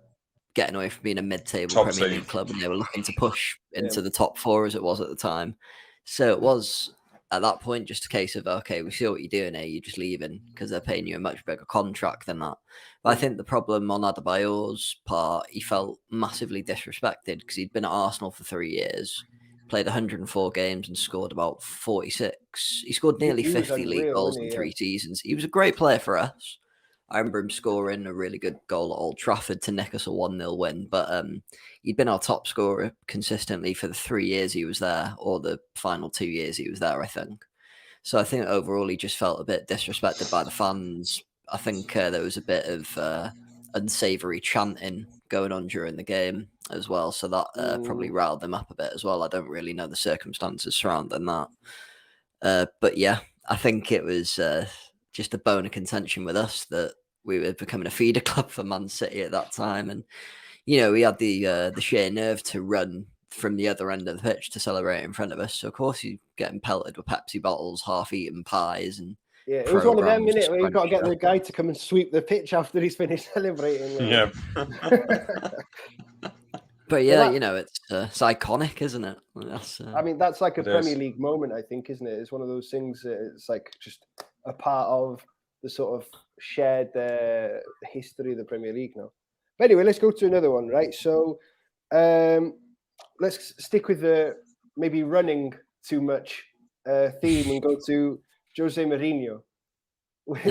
getting away from being a mid-table top Premier League club, and they were looking to push into the top 4 as it was at the time. So it was, at that point, just a case of, okay, we see what you're doing here, you're just leaving because they're paying you a much bigger contract than that. But I think the problem on Adebayor's part, he felt massively disrespected because he'd been at Arsenal for 3 years, played 104 games and scored about 46. He scored nearly 50 league goals in 3 seasons. He was a great player for us. I remember him scoring a really good goal at Old Trafford to nick us a 1-0 win. But he'd been our top scorer consistently for the 3 years he was there, or the final 2 years he was there, I think. So I think overall he just felt a bit disrespected by the fans. I think there was a bit of unsavoury chanting going on during the game as well. So that probably riled them up a bit as well. I don't really know the circumstances surrounding that. But yeah, I think it was just a bone of contention with us that we were becoming a feeder club for Man City at that time. And, we had the sheer nerve to run from the other end of the pitch to celebrate in front of us. So, of course, you're getting pelted with Pepsi bottles, half-eaten pies, and it was one of them, innit, where you've got to get the guy to come and sweep the pitch after he's finished celebrating. Yeah. But yeah, it's iconic, isn't it? That's like a Premier League moment, I think, isn't it? It's one of those things that it's like just a part of the sort of shared history of the Premier League now. But anyway, let's go to another one, right? So let's stick with the maybe running too much theme and go to Jose Mourinho with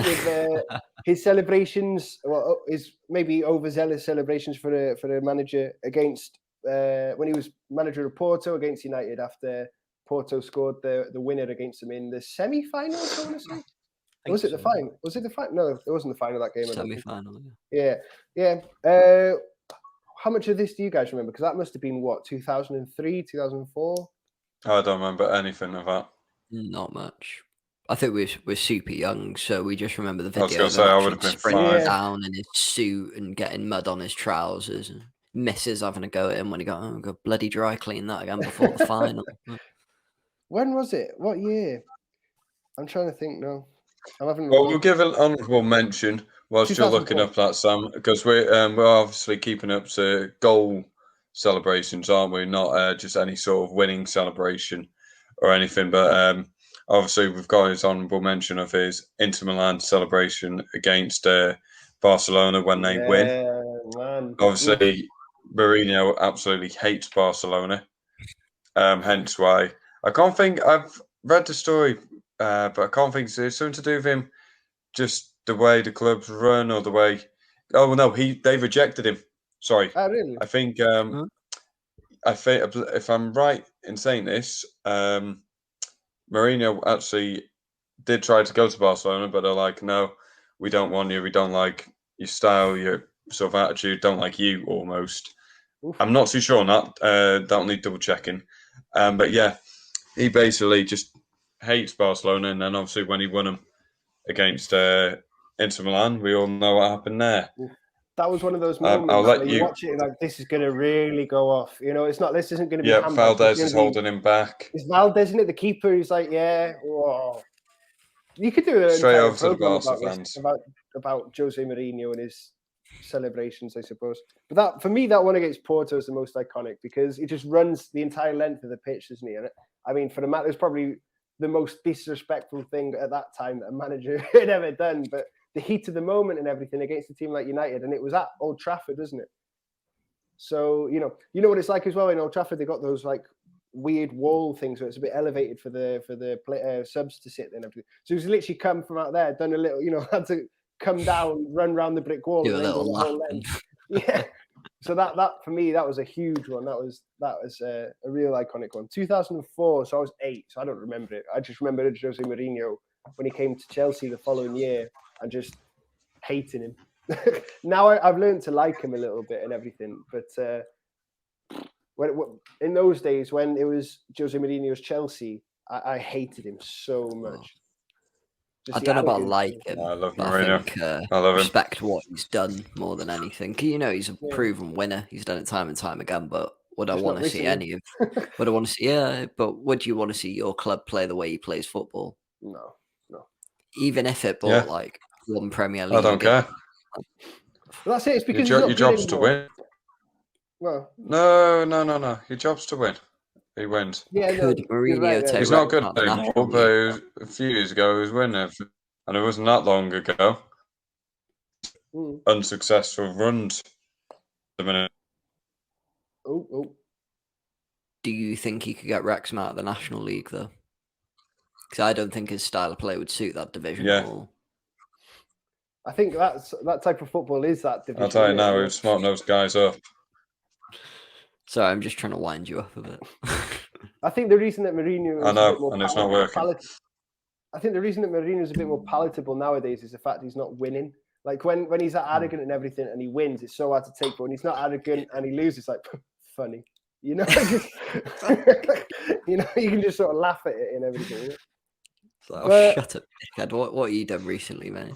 his celebrations. Well, his maybe overzealous celebrations for a manager against when he was manager of Porto against United after Porto scored the winner against them in the semi-finals. I want to say. Was it the final? Was it the final? No, it wasn't the final of that game. Semi-final. Yeah. How much of this do you guys remember? Because that must have been what, 2003, 2004. I don't remember anything of that. Not much. I think we're super young, so we just remember the video. I was going to say, I would have been sprinting down in his suit and getting mud on his trousers, and misses having a go at him when he got bloody dry clean that again before the final. When was it? What year? I'm trying to think now. We'll give an honourable mention whilst you're looking up that, Sam, because we're obviously keeping up to goal celebrations, aren't we? Not just any sort of winning celebration or anything, but obviously we've got his honourable mention of his Inter Milan celebration against Barcelona when they win. Man. Obviously, Mourinho absolutely hates Barcelona, hence why I can't think. I've read the story, but I can't think it's something to do with him, just the way the clubs run or the way. Oh no, they rejected him. Sorry, really? I think if I'm right in saying this, Mourinho actually did try to go to Barcelona, but they're like, no, we don't want you. We don't like your style, your sort of attitude. Don't like you almost. Oof. I'm not too sure on that. Don't need double checking. But yeah, he basically just hates Barcelona, and then obviously when he won them against Inter Milan, we all know what happened there. That was one of those moments where you watch it like, this is going to really go off. This isn't going to be. Yeah, Valdez is holding him back. It's Valdez, isn't it? The keeper who's like, yeah, whoa. You could do an straight entire over to the Barca fans about Jose Mourinho and his celebrations, I suppose. But that, for me, that one against Porto is the most iconic because he just runs the entire length of the pitch, doesn't he? And I mean, for the man, it was probably the most disrespectful thing at that time that a manager had ever done. But the heat of the moment and everything against a team like United, and it was at Old Trafford, wasn't it? So you know what it's like as well in Old Trafford. They got those like weird wall things where it's a bit elevated for the subs to sit there and everything. So he's literally come from out there, done a little, had to come down, run around the brick wall, do a little lap. Yeah. So that for me, that was a huge one. That was a real iconic one. 2004. So I was 8. So I don't remember it. I just remember Jose Mourinho when he came to Chelsea the following year and just hating him. Now I've learned to like him a little bit and everything, but in those days when it was Jose Mourinho's Chelsea, I hated him so much. I don't know about like him. I love Mourinho. I love him. Respect what he's done more than anything. He's a proven winner. He's done it time and time again. But would I want to see any of? Would I want to see? Yeah, but would you want to see your club play the way he plays football? No. Even if it bought like one Premier League. I don't care. Well, that's it. It's because your job's to win. Well, no. Your job's to win. He wins. Yeah, could Mourinho take? He's not good anymore, but a few years ago he was winning, and it wasn't that long ago. Unsuccessful runs. The minute. Oh. Do you think he could get Wrexham out of the National League, though? Because I don't think his style of play would suit that division at all. I think that type of football is that division. I'll tell you now, we've smartened those guys up. Sorry, I'm just trying to wind you up a bit. I think the reason that Mourinho is a bit more it's not working. I think the reason that Mourinho is a bit more palatable nowadays is the fact he's not winning. Like when he's that arrogant and everything and he wins, it's so hard to take. But when he's not arrogant and he loses, it's like funny. You know, you can just sort of laugh at it and everything. It's like, shut up, dickhead. What have you done recently, man?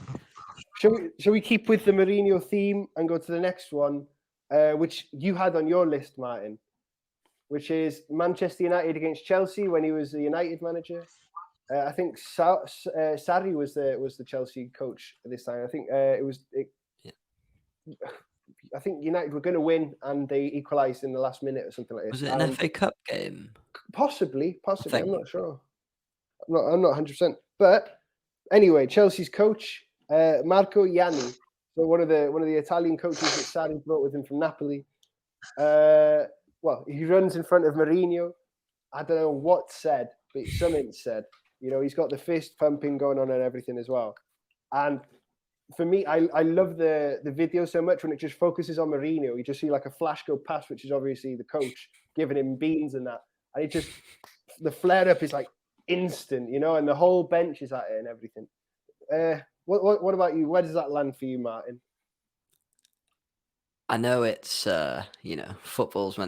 Shall we keep with the Mourinho theme and go to the next one, which you had on your list, Martin, which is Manchester United against Chelsea when he was the United manager. I think Sarri was the Chelsea coach at this time. I think I think United were going to win and they equalised in the last minute or something like this. Was it an FA Cup game? Possibly. I'm not sure. I'm not 100%. But anyway, Chelsea's coach, Marco Ianni, so one of the Italian coaches that Sarri brought with him from Napoli. Well, he runs in front of Mourinho. I don't know what said, but something said. You know, he's got the fist pumping going on and everything as well. And for me, I love the video so much when it just focuses on Mourinho. You just see like a flash go past, which is obviously the coach giving him beans and that. And it just, the flare up is like instant, you know, and the whole bench is at it and everything. What about you? Where does that land for you, Martin? I know it's, football's there's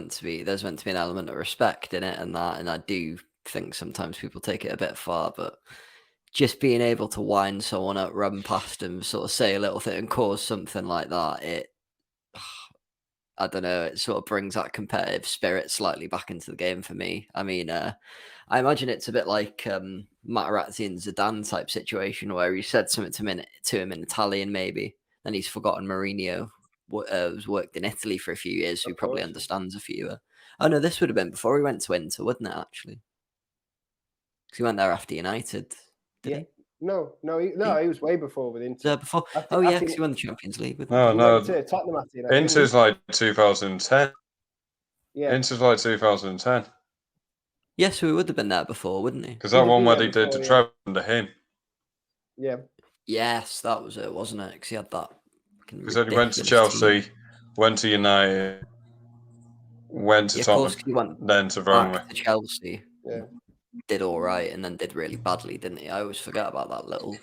meant to be an element of respect in it and that. And I do think sometimes people take it a bit far, but just being able to wind someone up, run past them, sort of say a little thing and cause something like that, I don't know, it sort of brings that competitive spirit slightly back into the game for me. I mean, I imagine it's a bit like Materazzi and Zidane type situation where he said something to him in Italian maybe, and he's forgotten Mourinho was worked in Italy for a few years, so he probably understands a few. Oh no, this would have been before he went to Inter, wouldn't it, actually? Because he went there after United. Did he? No, he was way before with Inter. Before? Because he won the Champions League. No. Tottenham after United. Inter's like 2010. Yeah. Inter's like 2010. Yes, so he would have been there before, wouldn't he? Because that one where they did the treble under him. Yeah. Yes, that was it, wasn't it? Because he had that. Because he went to Chelsea, went to United, went to Tottenham, then to Rome. To Chelsea. Yeah. Did all right and then did really badly, didn't he? I always forget about that little.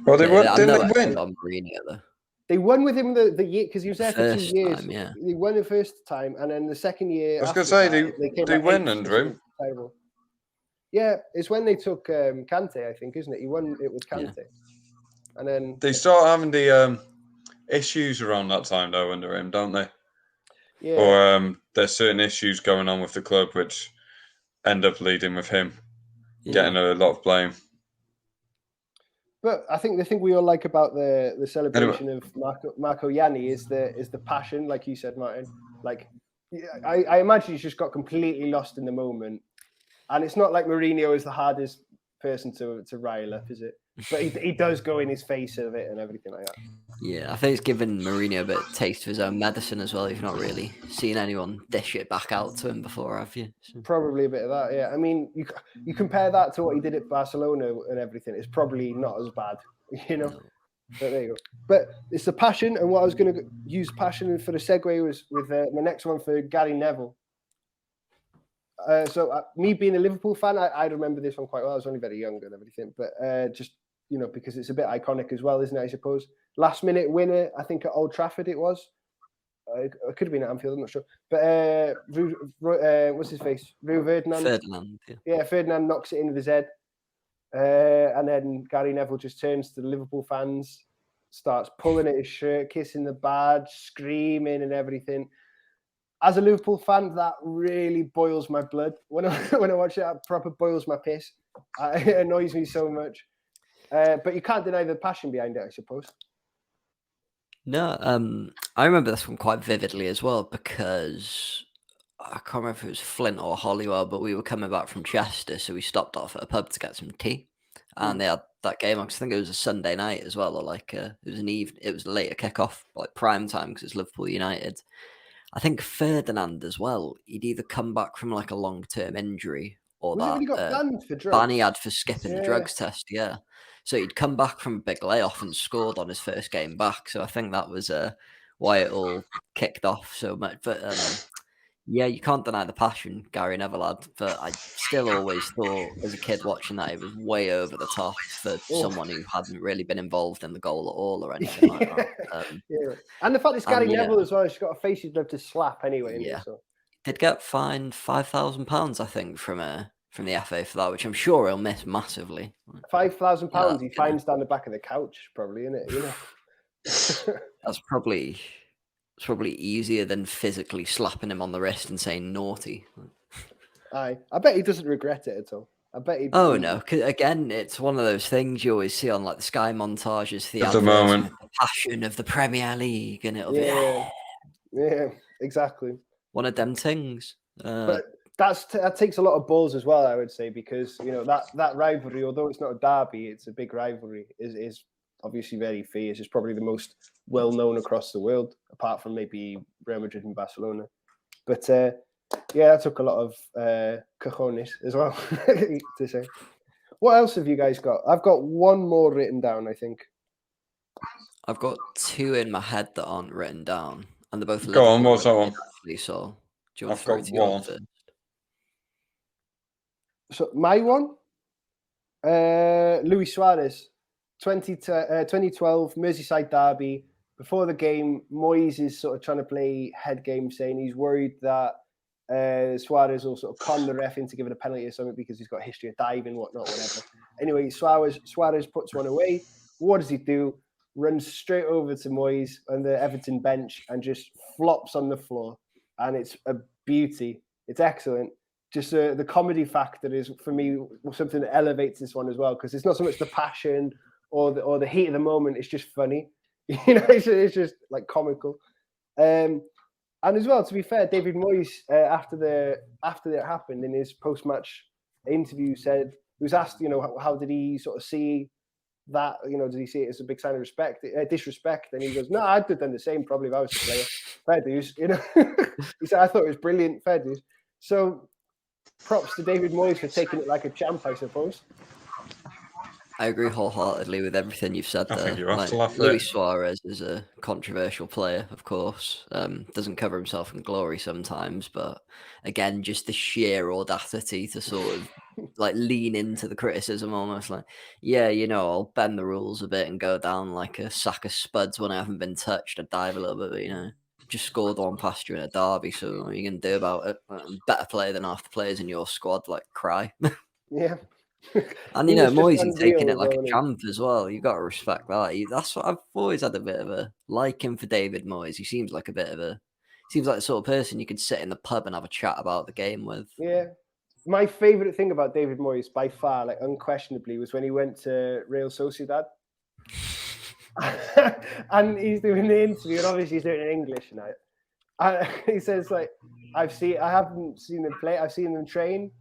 Well, they won. Didn't they win? On Mourinho, though. They won with him the year because he was there for 2 years. Time, yeah. They won the first time, and then the second year. I was going to say they win under him. Terrible. Yeah, it's when they took Kante, I think, isn't it? He won it with Kante, and then they start having the issues around that time though under him, don't they? Yeah. Or there's certain issues going on with the club which end up leading with him getting a lot of blame. But I think the thing we all like about the celebration of Marco Ianni is the passion, like you said, Martin. Like I imagine he's just got completely lost in the moment, and it's not like Mourinho is the hardest person to rile up, is it? But he does go in his face of it and everything like that. Yeah, I think it's given Mourinho a bit of taste of his own medicine as well. You've not really seen anyone dish it back out to him before, have you? So. Probably a bit of that, yeah. I mean, you compare that to what he did at Barcelona and everything, it's probably not as bad, you know? No. But there you go. But it's the passion, and what I was going to use passion for the segue was with my next one for Gary Neville. So me being a Liverpool fan, I remember this one quite well. I was only very young and everything, but just, you know, because it's a bit iconic as well, isn't it, I suppose? Last minute winner, I think at Old Trafford it was. It could have been at Anfield, I'm not sure. But what's his face? Rio Ferdinand. Yeah, Ferdinand knocks it in with his head. And then Gary Neville just turns to the Liverpool fans, starts pulling at his shirt, kissing the badge, screaming and everything. As a Liverpool fan, that really boils my blood. When I watch it, it proper boils my piss. It annoys me so much. But you can't deny the passion behind it, I suppose. No, I remember this one quite vividly as well because I can't remember if it was Flint or Holywell, but we were coming back from Chester, so we stopped off at a pub to get some tea, and they had that game. I think it was a Sunday night as well, or like it was an evening. It was a later kickoff, like prime time because it's Liverpool United. I think Ferdinand as well. He'd either come back from like a long-term injury or Was it when he got banned for drugs? Ban he had for skipping the drugs test, yeah. So he'd come back from a big layoff and scored on his first game back. So I think that was why it all kicked off so much. But yeah, you can't deny the passion Gary Neville had. But I still always thought as a kid watching that it was way over the top for someone who hadn't really been involved in the goal at all or anything like that. Yeah. And the fact it's Gary Neville as well, she's got a face you'd love to slap anyway. Yeah. So. Did get fined £5,000, I think, from the FA for that, which I'm sure he'll miss massively. £5,000 he finds down the back of the couch, probably, isn't it? You know? That's probably easier than physically slapping him on the wrist and saying naughty. I bet he doesn't regret it at all. I bet he. Oh no! 'Cause again, it's one of those things you always see on like the Sky montages, the passion of the Premier League, and it'll be exactly one of them things. But that takes a lot of balls as well, I would say, because you know that rivalry, although it's not a derby, it's a big rivalry. Is obviously very fierce. It's probably the most well known across the world, apart from maybe Real Madrid and Barcelona. But yeah, that took a lot of cojones as well to say. What else have you guys got? I've got one more written down, I think. I've got two in my head that aren't written down, and they're both. Go on, what's that one? So, I've got one. So my one, Luis Suarez, 2012 Merseyside derby. Before the game, Moyes is sort of trying to play head game, saying he's worried that Suarez will sort of con the ref into giving a penalty or something because he's got a history of diving, whatnot, whatever. Anyway, Suarez puts one away. What does he do? Runs straight over to Moyes on the Everton bench and just flops on the floor. And it's a beauty. It's excellent. Just the comedy factor is, for me, something that elevates this one as well, because it's not so much the passion or the heat of the moment. It's just funny. You know, it's just like comical. And as well, to be fair, David Moyes, after it happened in his post-match interview, said he was asked, you know, how did he sort of see that? You know, did he see it as a big sign of disrespect? And he goes, no, I'd have done the same probably if I was the player. Fair dues, you know. He said, I thought it was brilliant. Fair dues. So, props to David Moyes for taking it like a champ, I suppose. I agree wholeheartedly with everything you've said there. I think you have to laugh Luis Suarez is a controversial player, of course. Doesn't cover himself in glory sometimes, but again, just the sheer audacity to sort of like lean into the criticism, almost like, yeah, you know, I'll bend the rules a bit and go down like a sack of spuds when I haven't been touched. I dive a little bit, but, you know, just scored one past you in a derby, so what are you going to do about it? Better player than half the players in your squad, like, cry. Yeah. And, you know, Moyes is taking it like a champ as well. You've got to respect that. That's what I've always had a bit of a liking for David Moyes. He seems like the sort of person you could sit in the pub and have a chat about the game with. Yeah. My favourite thing about David Moyes, by far, like unquestionably, was when he went to Real Sociedad. And he's doing the interview, and obviously he's doing it in English now. And he says, like, I haven't seen them play. I've seen them train.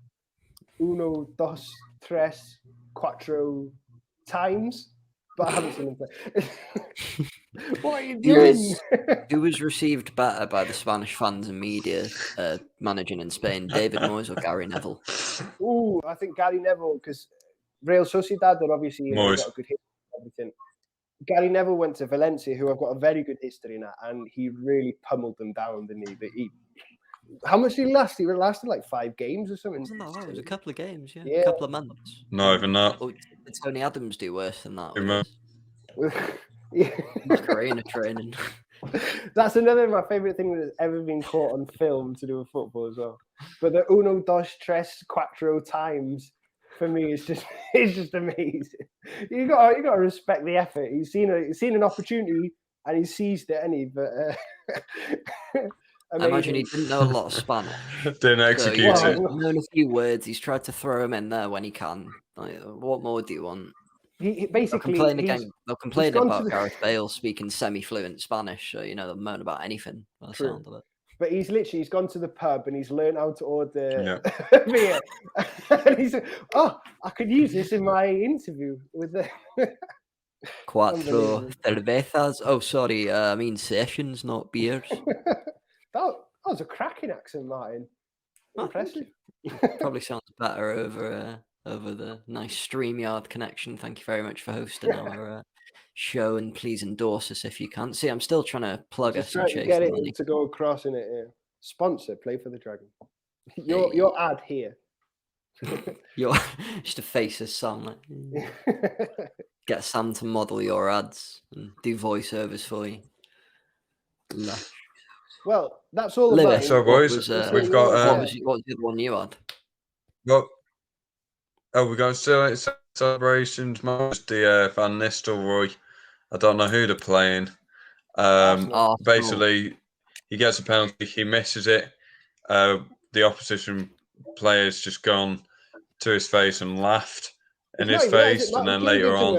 Uno, dos, tres, cuatro times, but I haven't seen him play. What are you doing? He was received better by the Spanish fans and media managing in Spain, David Moyes or Gary Neville? Ooh, I think Gary Neville, because Real Sociedad, they're obviously got a good history and everything. Gary Neville went to Valencia, who have got a very good history in that, and he really pummeled them down, didn't he? How much did he last? He lasted like 5 games or something. Wasn't that long? It was a couple of games, yeah. A couple of months. Not even that. Oh, did Tony Adams do worse than that? Macarena training. That's another of my favourite thing that's ever been caught on film to do with football as well. But the uno, dos, tres, cuatro times, for me, is just amazing. You got to respect the effort. He's seen an opportunity and he seized it, hasn't he? But I imagine he didn't know a lot of Spanish. Didn't execute it. He's known a few words. He's tried to throw them in there when he can. Like, what more do you want? They'll complain about Gareth Bale speaking semi-fluent Spanish, so, you know, they'll moan about anything by the sound of it. But he's gone to the pub and he's learned how to order beer. And he's I could use this in my interview with the Cuatro cervezas. Oh, sorry, I mean sessions, not beers. That was a cracking accent, Martin. Impressive. Probably sounds better over the nice StreamYard connection. Thank you very much for hosting our show, and please endorse us if you can. See, I'm still trying to plug us and chase get it money. to go across in it. Yeah. Sponsor, Play for the Dragon. Your ad here. You're just a face of Sam. Get Sam to model your ads and do voiceovers for you. Lush. Well, that's all Lewis, about. So, boys, we've got. What was the other one you had? Well, we got celebrations. The Van Nistelrooy. I don't know who they're playing. Basically, he gets a penalty. He misses it. The opposition players just gone to his face and laughed in his face, and then later on,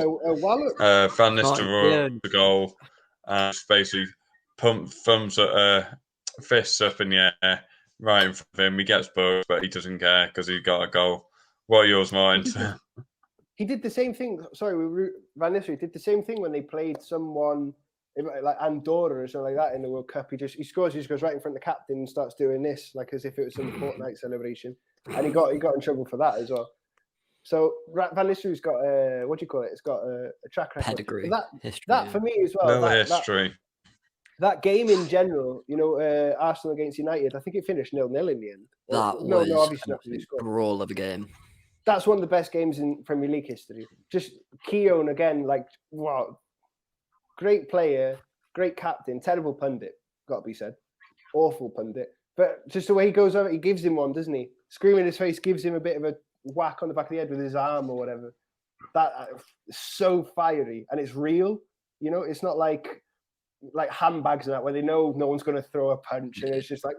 Van Nistelrooy the goal, and basically fists up in the air right in front of him. He gets both, but he doesn't care because he got a goal. What are yours, Martin? He did the same thing. Sorry, Van Nistelrooy did the same thing when they played someone like Andorra or something like that in the World Cup. He scores. He just goes right in front of the captain and starts doing this, like as if it was some Fortnite celebration. And he got in trouble for that as well. So Van Nistelrooy's got what do you call it? It's got a track record. Pedigree. That for me as well. History. That game in general, Arsenal against United, I think it finished 0-0 in the end. Obviously a brawl of a game. That's one of the best games in Premier League history. Just Keown again, wow. Great player, great captain, terrible pundit, got to be said. Awful pundit. But just the way he goes over, he gives him one, doesn't he? Screaming in his face, gives him a bit of a whack on the back of the head with his arm or whatever. That is so fiery, and it's real. It's not like handbags and that, where they know no one's going to throw a punch, and it's just like,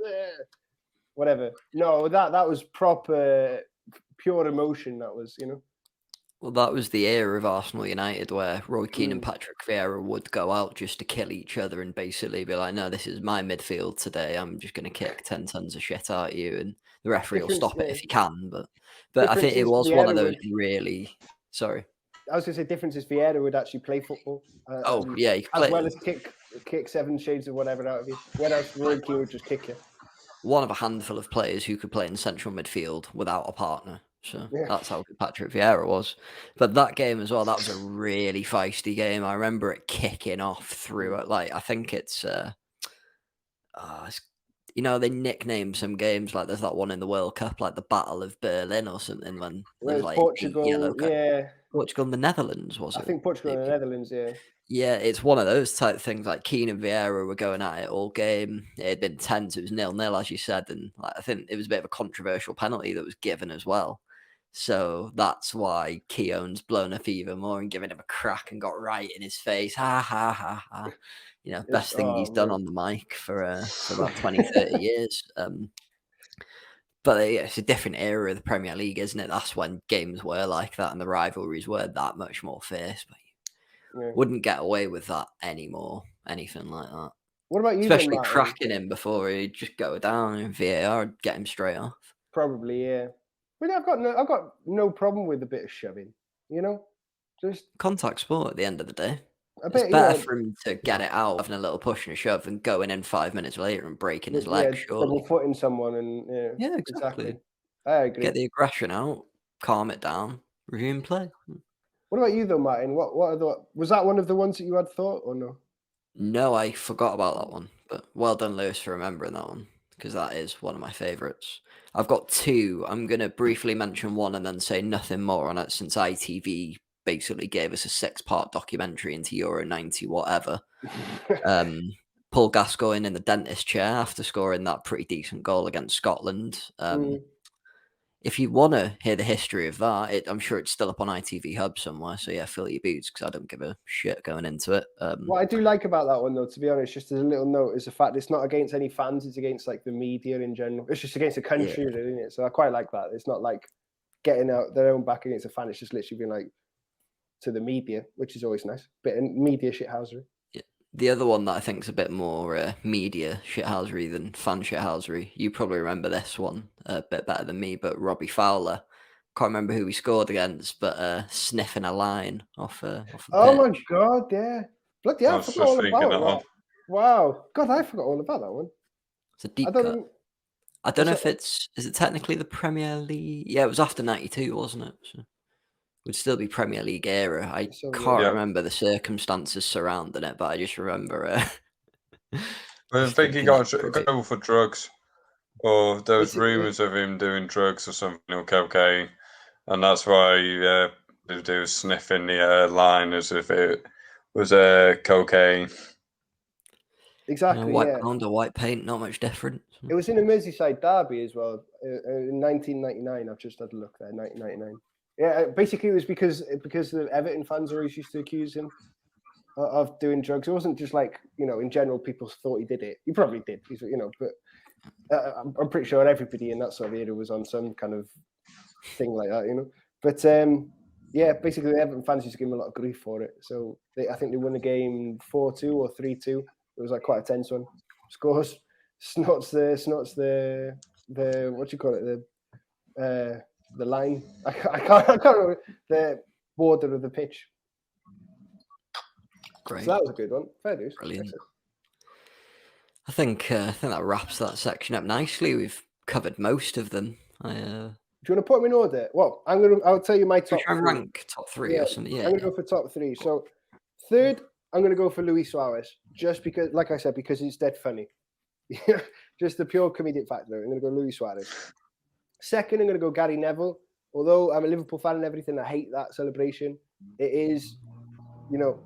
whatever. No, that was proper, pure emotion. That was, Well, that was the era of Arsenal United where Roy Keane and Patrick Vieira would go out just to kill each other and basically be like, no, this is my midfield today. I'm just going to kick 10 tons of shit out of you, and the referee will stop it if he can. But I think it was one of those really... Sorry. I was going to say, difference is Vieira would actually play football. He could as well as kick 7 shades of whatever out of you. Whereas Roy Keane would just kick you. One of a handful of players who could play in central midfield without a partner. So that's how good Patrick Vieira was. But that game as well, that was a really feisty game. I remember it kicking off through it. I think it's they nickname some games, like there's that one in the World Cup, like the Battle of Berlin or something, when there's Portugal, Portugal and the Netherlands, was it? I think Portugal and the Netherlands, yeah. Yeah, it's one of those type things. Like Keane and Vieira were going at it all game. It had been tense. It was 0-0, as you said, and I think it was a bit of a controversial penalty that was given as well. So that's why Keown's blown up even more and given him a crack and got right in his face. Ha ha ha ha. Best thing he's done on the mic for about 20, 30 years. But it's a different era of the Premier League, isn't it? That's when games were like that and the rivalries were that much more fierce. But you wouldn't get away with that anymore, anything like that. What about you? Especially cracking him before he'd just go down and VAR would get him straight off. Probably, yeah. But I've got no problem with a bit of shoving, just contact sport at the end of the day. It's better for him to get it out, having a little push and a shove, than going in 5 minutes later and breaking his leg. Surely, double footing someone, and yeah, exactly. I agree. Get the aggression out, calm it down, resume play. What about you though, Martin? Was that one of the ones that you had thought, or no? No, I forgot about that one. But well done, Lewis, for remembering that one, because that is one of my favourites. I've got two. I'm going to briefly mention one and then say nothing more on it, since ITV basically gave us a 6-part documentary into Euro 90 whatever. Paul Gascoigne in the dentist chair after scoring that pretty decent goal against Scotland. If you want to hear the history of that, I'm sure it's still up on ITV Hub somewhere. So yeah, fill your boots, because I don't give a shit going into it. What I do like about that one, though, to be honest, just as a little note, is the fact it's not against any fans; it's against the media in general. It's just against the country, isn't it? So I quite like that. It's not like getting out their own back against a fan. It's just literally being to the media, which is always nice. Bit of media shithousery. Yeah. The other one that I think is a bit more media shithousery than fan shithousery, you probably remember this one a bit better than me, but Robbie Fowler, can't remember who he scored against, but sniffing a line off a Oh pitch. my God, yeah. Bloody hell, I forgot all about that. Wow. God, I forgot all about that one. It's a deep cut. I don't know if is it technically the Premier League? Yeah, it was after 92, wasn't it? So it would still be Premier League era. I can't remember the circumstances surrounding it, but I just remember I think he got in trouble for drugs, or there was rumours of him doing drugs or something, or cocaine, and that's why they was sniffing the line as if it was cocaine. Exactly. White pound or white paint, not much different. It was in a Merseyside derby as well in 1999. I've just had a look there, 1999. Yeah, basically it was because the Everton fans always used to accuse him of doing drugs. It wasn't just like, in general, people thought he did it. He probably did, but I'm pretty sure everybody in that sort of era was on some kind of thing like that, But yeah, basically the Everton fans used to give him a lot of grief for it. So I think they won the game 4-2 or 3-2. It was like quite a tense one. Scores, snots the what do you call it? The line. I can't remember the border of the pitch. Great. So that was a good one. Fair dues. Brilliant. I think that wraps that section up nicely. We've covered most of them. Do you want to put them in order? Well, I'll tell you my top three. Rank top three or something. Yeah. I'm gonna go for top three. So third, I'm gonna go for Luis Suarez, just because, like I said, because it's dead funny. Just the pure comedic factor. I'm gonna go Luis Suarez. Second, I'm gonna go Gary Neville. Although I'm a Liverpool fan and everything, I hate that celebration. It is,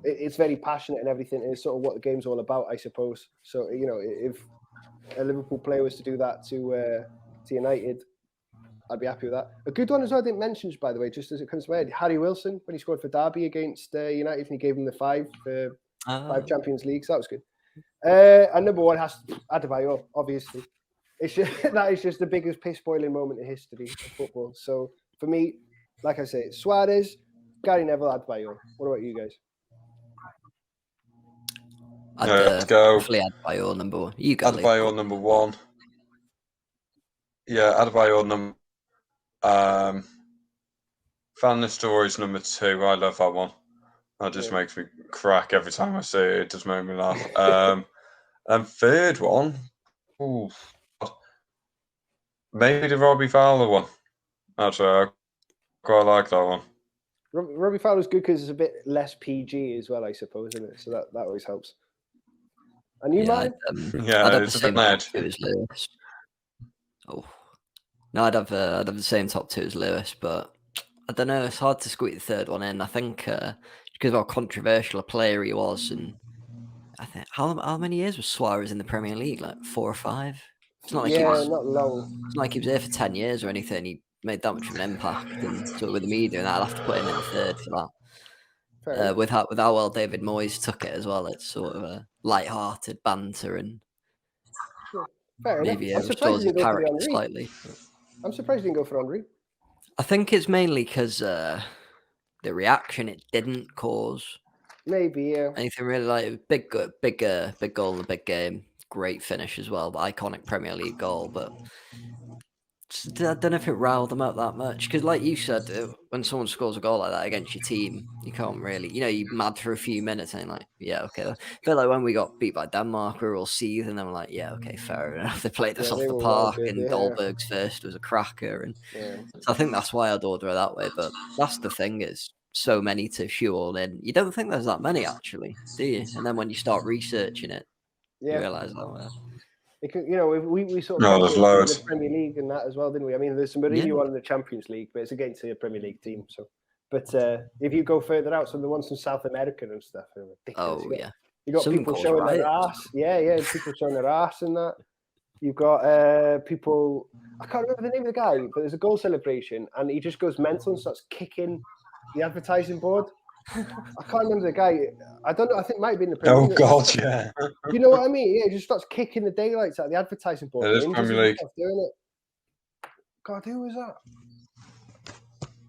it's very passionate and everything. It's sort of what the game's all about, I suppose. So, if a Liverpool player was to do that to United, I'd be happy with that. A good one as well, I didn't mention, by the way, just as it comes to my head, Harry Wilson, when he scored for Derby against United, and he gave him the 5 Champions Leagues. That was good. And number one has Adebayor, obviously. That is just the biggest piss-boiling moment in history of football. So, for me, like I say, Suarez, Gary Neville, Adebayor. What about you guys? Let's go. Definitely Adebayor number one. You got Adebayor number one. Yeah, Adebayor number. Fan the Stories number 2. I love that one. That just makes me crack every time I see it. It just makes me laugh. And third one, maybe the Robbie Fowler one. Actually, I quite like that one. Robbie Fowler's good because it's a bit less PG as well, I suppose, isn't it? So that always helps. And you, Martin? It's a bit mad. No, I'd have the same top 2 as Lewis, but I don't know. It's hard to squeeze the third one in. I think because of how controversial a player he was, and I think how many years was Suarez in the Premier League? Like 4 or 5. It's not like not long. It's not like he was there for 10 years or anything. He made that much of an impact, and sort of with the media, and I'd have to put him in the third for that. With how well David Moyes took it as well, it's sort of a light-hearted banter and maybe restores his character slightly. I'm surprised he didn't go for Henry. I think it's mainly because the reaction it didn't cause. Maybe, yeah. Anything really, like big goal in the big game. Great finish as well, but iconic Premier League goal. But I don't know if it riled them out that much. Because like you said, when someone scores a goal like that against your team, you can't really, you're mad for a few minutes and like, yeah, okay. A bit like when we got beat by Denmark, we were all seething and then we're like, yeah, okay, fair enough. They played us off the park and Dolberg's first was a cracker. And so I think that's why I'd order it that way. But that's the thing is, so many to shoehorn in. You don't think there's that many actually, do you? And then when you start researching it, you realise that. We sort of the Premier League and that as well, didn't we? I mean, there's some Mourinho on in the Champions League, but it's against the Premier League team. So, but if you go further out, some of the ones from South America and stuff are ridiculous. You got people showing their ass. Yeah, people showing their ass and that. You've got people. I can't remember the name of the guy, but there's a goal celebration, and he just goes mental and starts kicking the advertising board. I can't remember the guy. I don't know. I think it might have been the Premier League. Oh, God, yeah. You know what I mean? Yeah, he just starts kicking the daylights out of the advertising board. It is Premier League. Doing it. God, who was that?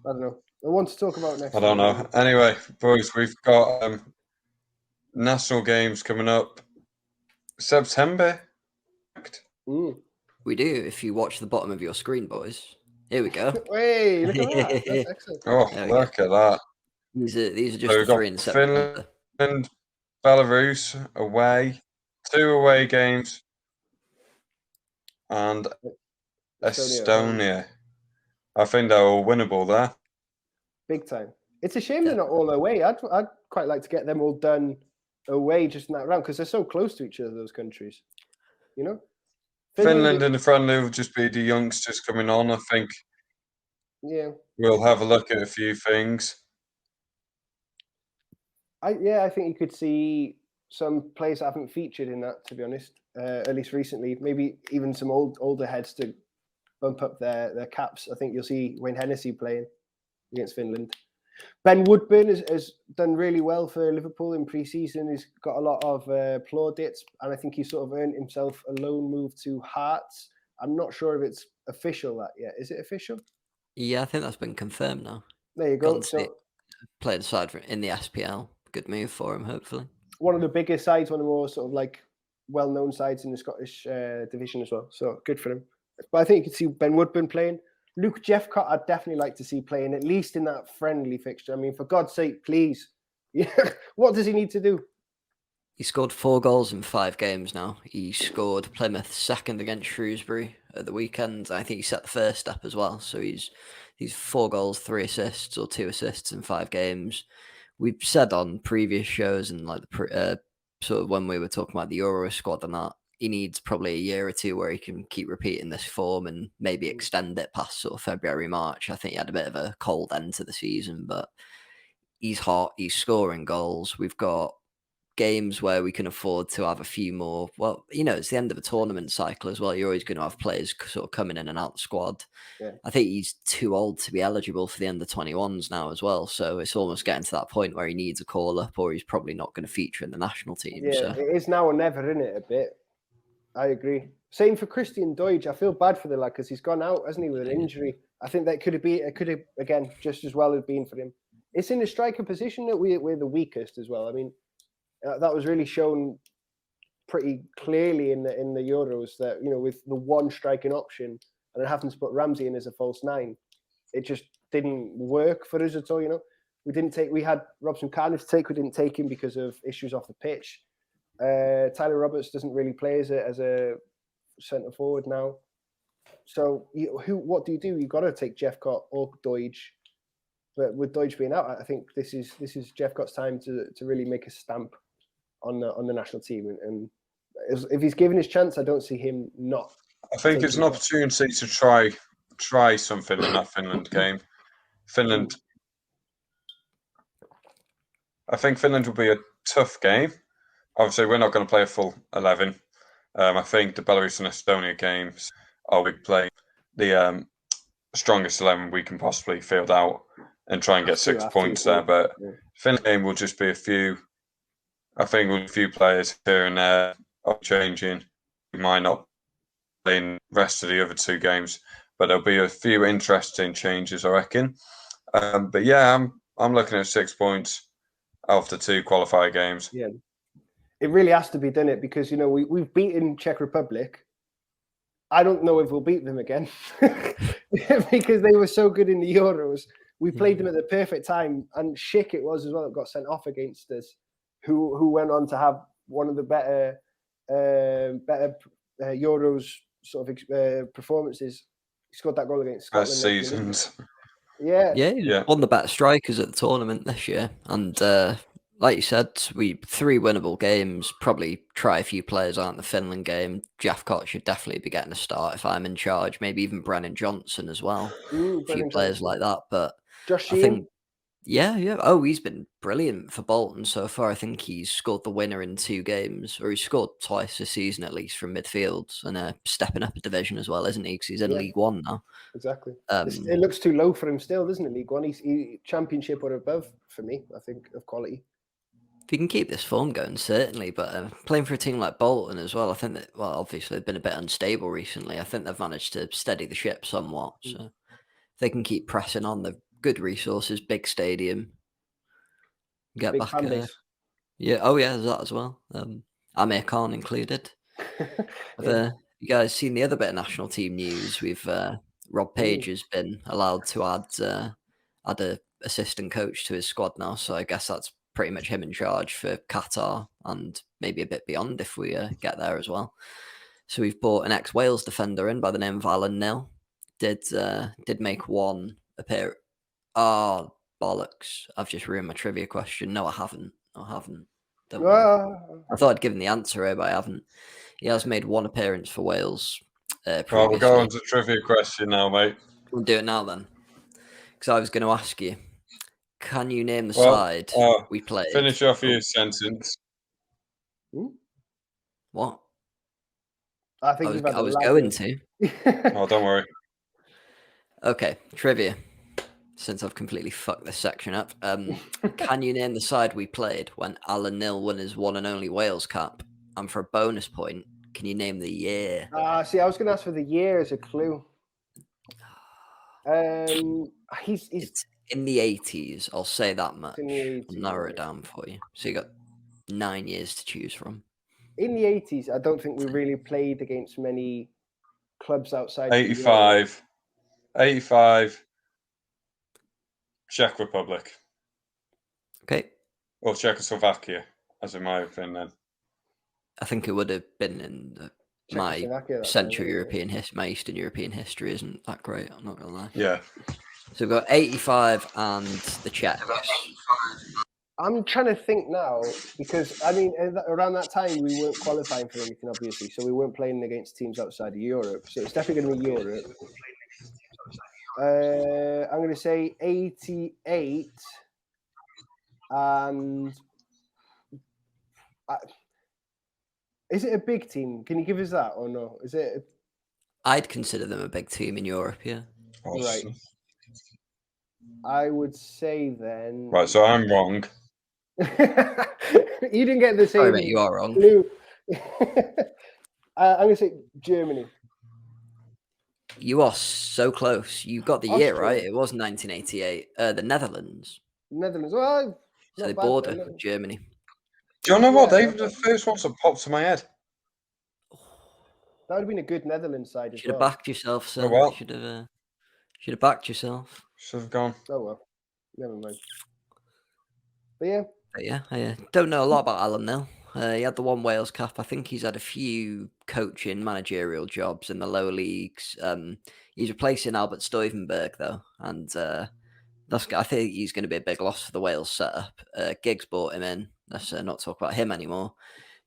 I don't know. I want to talk about next. I don't know. Anyway, boys, we've got national games coming up September. We do. If you watch the bottom of your screen, boys. Here we go. Hey, look at that. That's excellent. Oh, look at that. These are just the 3 in September. Finland, Belarus away, 2 away games. and Estonia. I think they're all winnable there. Big time. It's a shame they're not all away. I'd quite like to get them all done away just in that round because they're so close to each other, those countries. You know? Finland in the friendly will just be the youngsters coming on, I think. Yeah. We'll have a look at a few things. I think you could see some players that haven't featured in that, to be honest, at least recently. Maybe even some older heads to bump up their caps. I think you'll see Wayne Hennessy playing against Finland. Ben Woodburn has done really well for Liverpool in pre-season. He's got a lot of plaudits, and I think he sort of earned himself a loan move to Hearts. I'm not sure if it's official that yet. Is it official? Yeah, I think that's been confirmed now. There you go. So, played side in the SPL. Good move for him, hopefully. One of the biggest sides, one of the more sort of like well-known sides in the Scottish division as well. So good for him. But I think you could see Ben Woodburn playing. Luke Jeffcott, I'd definitely like to see playing, at least in that friendly fixture. I mean, for God's sake, please. Yeah. What does he need to do? He scored 4 goals in 5 games now. He scored Plymouth second against Shrewsbury at the weekend. I think he set the first step as well. So he's 4 goals, 3 assists, or 2 assists in 5 games. We've said on previous shows and like the sort of when we were talking about the Euro squad and that, he needs probably a year or two where he can keep repeating this form and maybe extend it past sort of February, March. I think he had a bit of a cold end to the season, but he's hot. He's scoring goals. We've got games where we can afford to have a few more. Well, it's the end of a tournament cycle as well. You're always going to have players sort of coming in and out the squad. Yeah. I think he's too old to be eligible for the under-21s now as well. So it's almost getting to that point where he needs a call-up or he's probably not going to feature in the national team. Yeah, so. It is now or never, isn't it, a bit? I agree. Same for Christian Deutsch. I feel bad for the lad because he's gone out, hasn't he, with an injury. I think that could have again, just as well have been for him. It's in the striker position that we're the weakest as well. I mean, that was really shown pretty clearly in the Euros that, with the one striking option and then having to put Ramsey in as a false 9, it just didn't work for us at all, We had Robson Carney to take, we didn't take him because of issues off the pitch. Tyler Roberts doesn't really play as a centre forward now. So what do you do? You've got to take Jeffcott or Deutsch. But with Deutsch being out, I think this is Jeffcott's time to really make a stamp on the national team. And if he's given his chance, I don't see him not. I think it's an opportunity to try something in that Finland game. I think Finland will be a tough game. Obviously, we're not going to play a full 11. I think the Belarus and Estonia games, I'll be playing the strongest 11 we can possibly field out and try and get 6 points there. But Finland game will just be a few players here and there changing. We might not play in the rest of the other 2 games, but there'll be a few interesting changes, I reckon. But yeah, I'm looking at 6 points after 2 qualifier games. Yeah. It really has to be, done it, because we've beaten Czech Republic. I don't know if we'll beat them again because they were so good in the Euros. We played them at the perfect time, and Schick it was as well that got sent off against us, who went on to have one of the better Euros sort of performances. He scored that goal against Scotland. Best seasons. Yeah, one of the better strikers at the tournament this year, and. Like you said, 3 winnable games. Probably try a few players out in the Finland game. Jeffcott should definitely be getting a start if I'm in charge. Maybe even Brennan Johnson as well. A few players like that. But Josh I think, yeah. Oh, he's been brilliant for Bolton so far. I think he's scored the winner in 2 games, or he's scored twice this season at least from midfield, and stepping up a division as well, isn't he? Because he's in League One now. Exactly. It looks too low for him still, doesn't it? League One, he's Championship or above for me. I think of quality. If you can keep this form going, certainly, but playing for a team like Bolton as well, I think that, obviously they've been a bit unstable recently. I think they've managed to steady the ship somewhat. So if they can keep pressing on, they've good resources, big stadium. Get big back. Yeah, oh yeah, there's that as well. Amir Khan included. Have you guys seen the other bit of national team news? We've Rob Page has been allowed to add a assistant coach to his squad now, so I guess that's pretty much him in charge for Qatar and maybe a bit beyond if we get there as well. So we've bought an ex-Wales defender in by the name of Alan Nill. Did make one appearance. Oh, bollocks. I've just ruined my trivia question. No, I haven't. Don't worry. I thought I'd given the answer here, but I haven't. He has made one appearance for Wales previously. Well, we'll go on to the trivia question now, mate. We'll do it now then. Because I was going to ask you, can you name the side we played? Finish off your sentence. What? I think I was going to. Oh, don't worry. Okay, trivia. Since I've completely fucked this section up, can you name the side we played when Alan Nill won his one and only Wales cap? And for a bonus point, can you name the year? See, I was going to ask for the year as a clue. It's in the 80s. I'll say that much. In the 80s, I'll narrow it down for you. So you got 9 years to choose from. In the 80s, I don't think we really played against many clubs outside. 85. 85. Czech Republic. Okay. Or Czechoslovakia, as it might have been then. I think it would have been in my Central European history. My Eastern European history isn't that great. I'm not gonna lie. Yeah. So we've got 85 and the Czechs. I'm trying to think now because I mean around that time we weren't qualifying for anything, obviously, so we weren't playing against teams outside of Europe. So it's definitely going to be Europe. I'm going to say 88, and is it a big team? Can you give us that or no? Is it? I'd consider them a big team in Europe, yeah. Right. I would say then. Right, so I'm wrong. You didn't get the same. Sorry, mate, you are wrong. I'm going to say Germany. You are so close. You got the year right. It was 1988. The Netherlands. Netherlands. Well, so they border with Germany. Do you know what? They were the first ones that popped to my head. That would have been a good Netherlands side as well. Should have backed yourself, sir. Oh, well. Should have backed yourself. Should have gone. Oh well. Never mind. But yeah. I don't know a lot about Alan Nill. He had the one Wales cap. I think he's had a few coaching managerial jobs in the lower leagues. He's replacing Albert Stuyvenberg though, and I think he's going to be a big loss for the Wales setup. Giggs brought him in. Let's not talk about him anymore.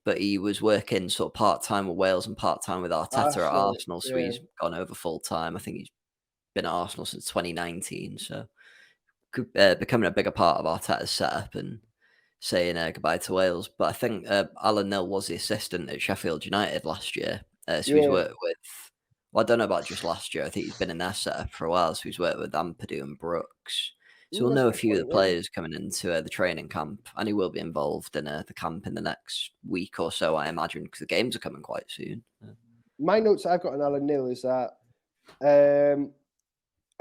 But he was working sort of part-time with Wales and part-time with Arteta at Arsenal, so he's gone over full-time. I think he's been at Arsenal since 2019, so becoming a bigger part of Arteta's setup and saying goodbye to Wales. But I think Alan Nill was the assistant at Sheffield United last year, so he's worked with, well, I don't know about just last year, I think he's been in their setup for a while, so he's worked with Ampadu and Brooks. So we'll know a few of the players coming into the training camp, and he will be involved in the camp in the next week or so, I imagine, because the games are coming quite soon. My notes I've got on Alan Nill is that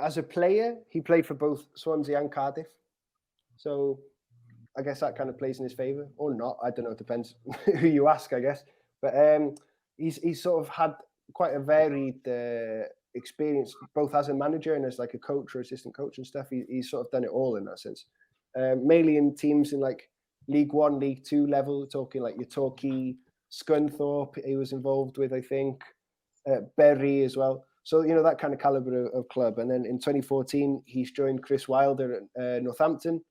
as a player, he played for both Swansea and Cardiff. So I guess that kind of plays in his favour, or not. I don't know. It depends who you ask, I guess. But he's sort of had quite a varied experience, both as a manager and as like a coach or assistant coach and stuff. He's sort of done it all in that sense. Mainly in teams in like League One, League Two level, talking like your Torquay, Scunthorpe he was involved with, I think, Bury as well. So, you know, that kind of calibre of club. And then in 2014, he's joined Chris Wilder at Northampton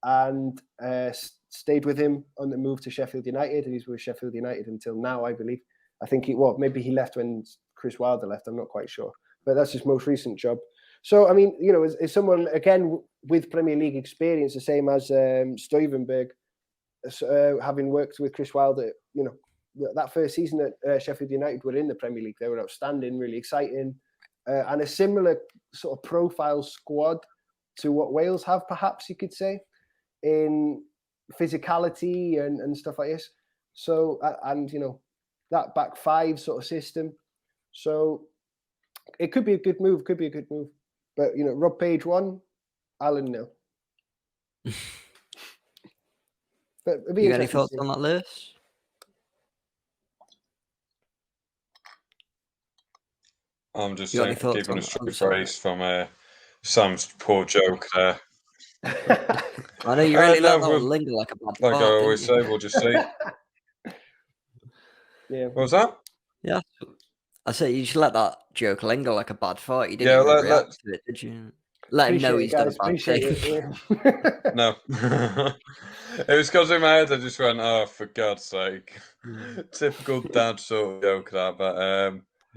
and stayed with him on the move to Sheffield United. And he's with Sheffield United until now, I believe. I think maybe he left when Chris Wilder left. I'm not quite sure. But that's his most recent job. So, I mean, you know, as someone, again, with Premier League experience, the same as Stuyvenberg, having worked with Chris Wilder, you know, that first season at Sheffield United were in the Premier League. They were outstanding, really exciting, and a similar sort of profile squad to what Wales have, perhaps you could say, in physicality and stuff like this. So, and, you know, that back five sort of system. So it could be a good move, But, you know, Rob Page won, Alan nil. But you got any thoughts on that, Lewis? I'm just keeping a straight face from Sam's poor joke there. I know you really let that one linger like a bad Like I always say, we'll just see. Yeah. What was that? Yeah. I say you just let that joke linger like a bad fart. You didn't even react to it, did you? Let him know he's done a bad thing. No. It was because in my head I just went, oh, for God's sake. Typical dad sort of joke that. But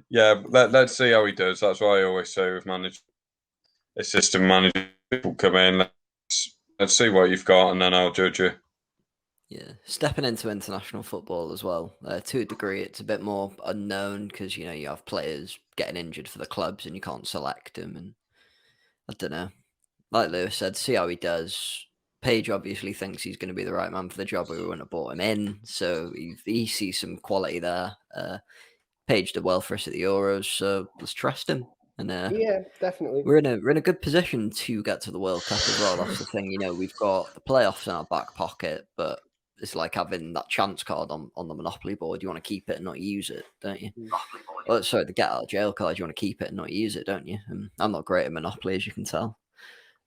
yeah, let's see how he does. That's what I always say with assistant managers. People come in, let's see what you've got, and then I'll judge you. Yeah, stepping into international football as well. To a degree, it's a bit more unknown because, you have players getting injured for the clubs and you can't select them. And I don't know. Like Lewis said, see how he does. Page obviously thinks he's going to be the right man for the job. We wouldn't have brought him in. So he sees some quality there. Page did well for us at the Euros, so let's trust him. And yeah, definitely. We're in a good position to get to the World Cup as well. That's the thing. We've got the playoffs in our back pocket, but it's like having that chance card on the Monopoly board. You want to keep it and not use it, don't you? Well, sorry, the get out of jail card. You want to keep it and not use it, don't you? I'm not great at Monopoly, as you can tell.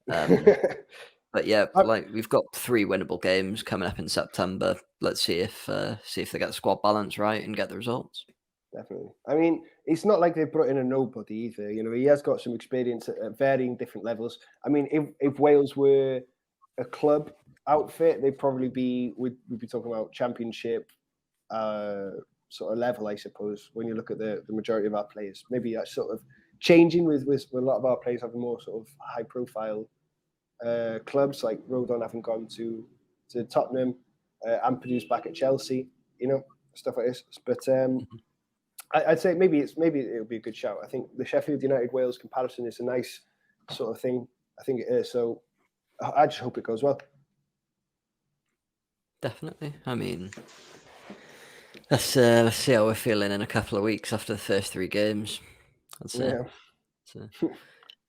But yeah, like we've got 3 winnable games coming up in September. Let's see if they get the squad balance right and get the results. Definitely. I mean, it's not like they've brought in a nobody either. He has got some experience at varying different levels. I mean, if Wales were a club outfit, they'd probably we'd be talking about championship sort of level, I suppose, when you look at the majority of our players. Maybe that's sort of changing with a lot of our players having more sort of high profile clubs, like Rodon having gone to Tottenham, Ampadu back at Chelsea, stuff like this. But I'd say maybe it'll be a good shout. I think the Sheffield United Wales comparison is a nice sort of thing. I think it is. So I just hope it goes well. Definitely. I mean, let's see how we're feeling in a couple of weeks after the first 3 games. That's it. So,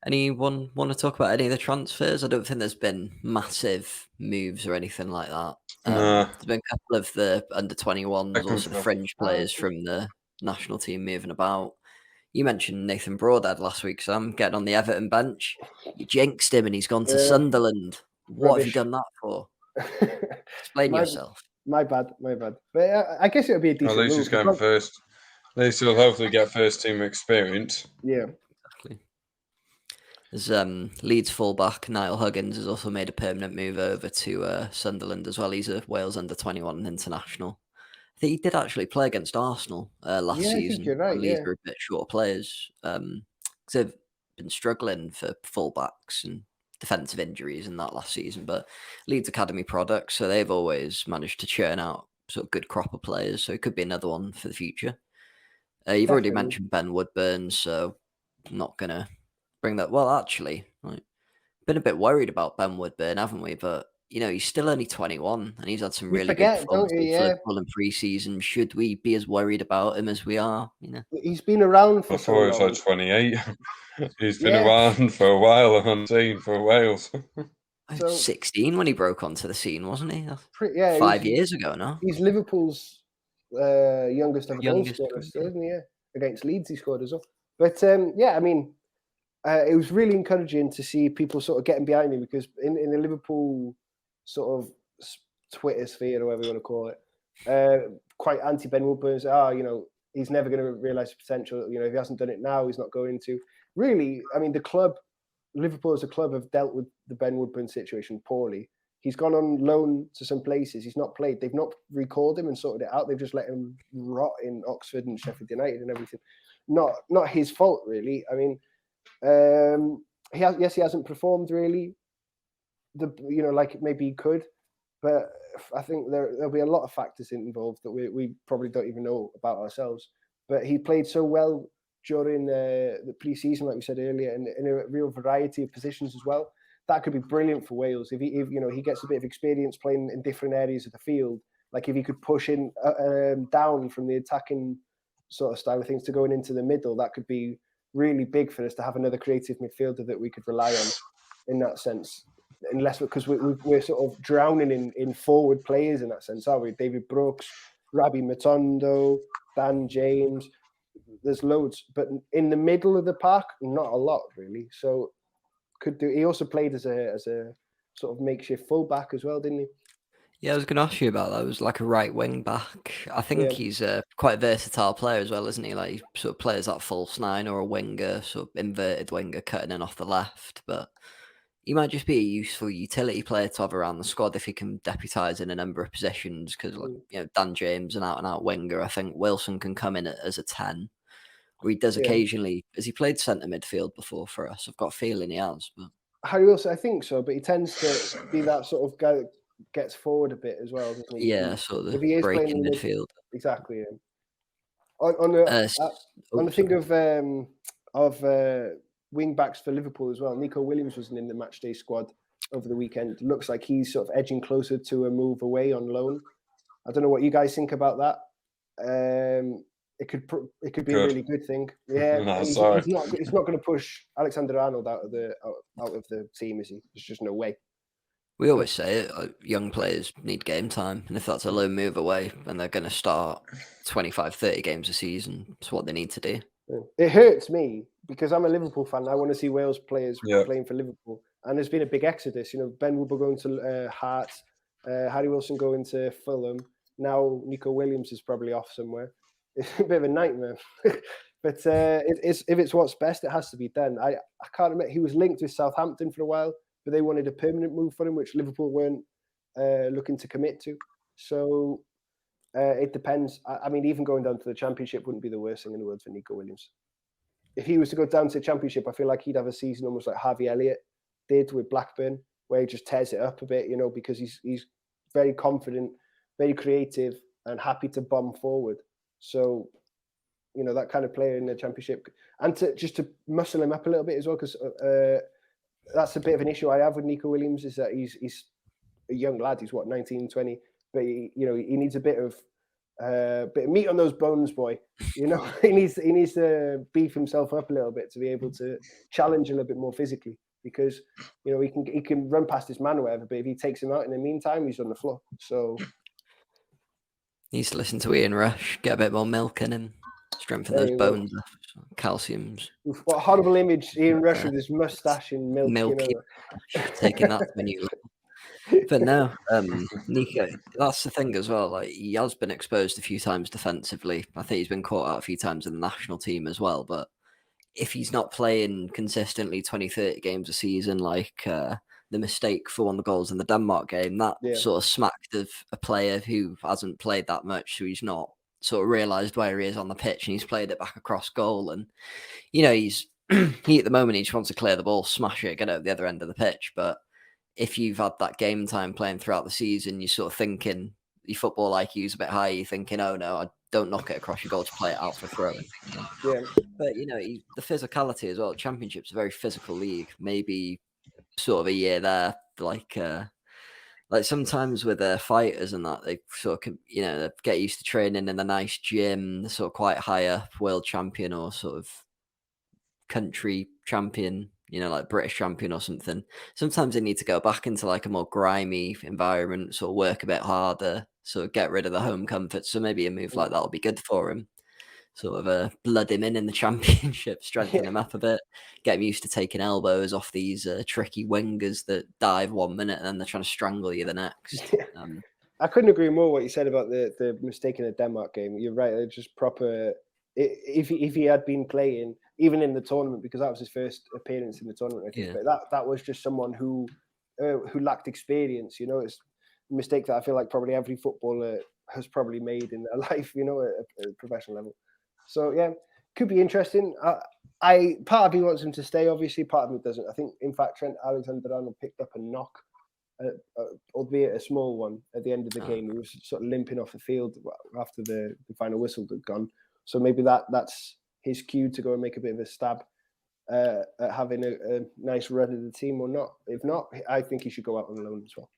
anyone want to talk about any of the transfers? I don't think there's been massive moves or anything like that. There's been a couple of the under-21s, also the fringe players from the national team moving about. You mentioned Nathan Broadhead last week, so I'm getting on the Everton bench. You jinxed him and he's gone to Sunderland. What have you done that for? Explain yourself. My bad. But I guess it'll be a decent move. At least he's going first. At least he'll hopefully get first team experience. Yeah. Exactly. There's Leeds fullback Niall Huggins has also made a permanent move over to Sunderland as well. He's a Wales under-21 international. I think he did actually play against Arsenal last season. I think you're right. Leeds were a bit short players because they've been struggling for fullbacks and defensive injuries in that last season. But Leeds Academy products, so they've always managed to churn out sort of good crop of players. So it could be another one for the future. You've already mentioned Ben Woodburn, so I'm not gonna bring that. Well, actually, been a bit worried about Ben Woodburn, haven't we? But he's still only 21, and he's had some really good performances in pre-season. Should we be as worried about him as we are? He's been around for before he was like 28. He's been around for a while on scene for Wales. 16 when he broke onto the scene, wasn't he? 5 years ago now. He's Liverpool's youngest ever goal scorer, isn't he? Yeah, against Leeds he scored as well. But I mean, it was really encouraging to see people sort of getting behind him because in the Liverpool sort of Twitter sphere or whatever you want to call it, quite anti Ben Woodburn. He's never going to realise his potential. If he hasn't done it now, he's not going to. Really, I mean, the club, Liverpool as a club, have dealt with the Ben Woodburn situation poorly. He's gone on loan to some places. He's not played. They've not recalled him and sorted it out. They've just let him rot in Oxford and Sheffield United and everything. Not his fault, really. I mean, he hasn't performed really. Like maybe he could, but I think there'll be a lot of factors involved that we probably don't even know about ourselves. But he played so well during the pre-season, like we said earlier, and in a real variety of positions as well. That could be brilliant for Wales if he gets a bit of experience playing in different areas of the field. Like if he could push in down from the attacking sort of style of things to going into the middle, that could be really big for us to have another creative midfielder that we could rely on in that sense. Unless because we're sort of drowning in forward players in that sense, are we? David Brooks, Rabbi Matondo, Dan James. There's loads, but in the middle of the pack, not a lot really. So He also played as a sort of makeshift fullback as well, didn't he? Yeah, I was going to ask you about that. It was like a right wing back. I think he's a quite versatile player as well, isn't he? Like he sort of plays that false nine or a winger, sort of inverted winger cutting in off the left. But he might just be a useful utility player to have around the squad if he can deputise in a number of positions. Because Dan James, an out and out winger, I think Wilson can come in as a 10. Or he does occasionally. Has he played centre midfield before for us? I've got a feeling he has. But Harry Wilson, I think so, but he tends to be that sort of guy that gets forward a bit as well, doesn't he? Yeah, sort of if he is break playing in midfield. Exactly. Yeah. On the thing of wing backs for Liverpool as well, Nico Williams wasn't in the matchday squad over the weekend. Looks like he's sort of edging closer to a move away on loan. I don't know what you guys think about that. It could be a really good thing. Yeah, no, he's not going to push Alexander-Arnold out of the team, is he? There's just no way. We always say it, young players need game time, and if that's a low move away and they're going to start 25, 30 games a season, it's what they need to do. It hurts me because I'm a Liverpool fan. I want to see Wales players playing for Liverpool, and there's been a big exodus. Ben Woodburn going to Hearts, Harry Wilson going to Fulham. Now Nico Williams is probably off somewhere. It's a bit of a nightmare. But if it's what's best, it has to be done. I can't admit he was linked with Southampton for a while, but they wanted a permanent move for him, which Liverpool weren't looking to commit to. So it depends. I mean, even going down to the Championship wouldn't be the worst thing in the world for Nico Williams. If he was to go down to the Championship, I feel like he'd have a season almost like Harvey Elliott did with Blackburn, where he just tears it up a bit, because he's very confident, very creative, and happy to bomb forward. So, that kind of player in the Championship, and to muscle him up a little bit as well, because that's a bit of an issue I have with Nico Williams, is that he's a young lad. He's 19, 20, but he needs a bit of meat on those bones, boy. He needs to beef himself up a little bit to be able to challenge a little bit more physically, because he can run past his man or whatever, but if he takes him out in the meantime, he's on the floor. So needs to listen to Ian Rush, get a bit more milk in him, strengthen those bones, calciums. What a horrible image, Ian Rush with his moustache and milk. Taking that to a new level. But no, Nico, that's the thing as well. Like, he has been exposed a few times defensively. I think he's been caught out a few times in the national team as well. But if he's not playing consistently 20, 30 games a season, like the mistake for one of the goals in the Denmark game, that sort of smacked of a player who hasn't played that much, so he's not sort of realised where he is on the pitch, and he's played it back across goal. And, he's he at the moment, he just wants to clear the ball, smash it, get out the other end of the pitch. But if you've had that game time playing throughout the season, you're sort of thinking, your football IQ's a bit high, you're thinking, oh no, I don't knock it across your goal to play it out for throwing. Yeah. But, the physicality as well, Championship's a very physical league. Maybe sort of a year there, like sometimes with fighters and that, they sort of, they get used to training in a nice gym, they're sort of quite high up, world champion or sort of country champion, like British champion or something. Sometimes they need to go back into like a more grimy environment, sort of work a bit harder, sort of get rid of the home comfort. So maybe a move like that will be good for him. Sort of blood him in the Championship, strengthen him up a bit, get him used to taking elbows off these tricky wingers that dive 1 minute and then they're trying to strangle you the next. I couldn't agree more what you said about the mistake in the Denmark game. You're right. It's just proper. If he had been playing, even in the tournament, because that was his first appearance in the tournament, I think, but that was just someone who lacked experience. It's a mistake that I feel like probably every footballer has probably made in their life, at a professional level. So yeah, could be interesting. Part of me wants him to stay, obviously. Part of me doesn't. I think, in fact, Trent Alexander-Arnold picked up a knock, albeit a small one, at the end of the game. He was sort of limping off the field after the final whistle had gone. So maybe that's his cue to go and make a bit of a stab at having a nice run of the team or not. If not, I think he should go out on loan as well.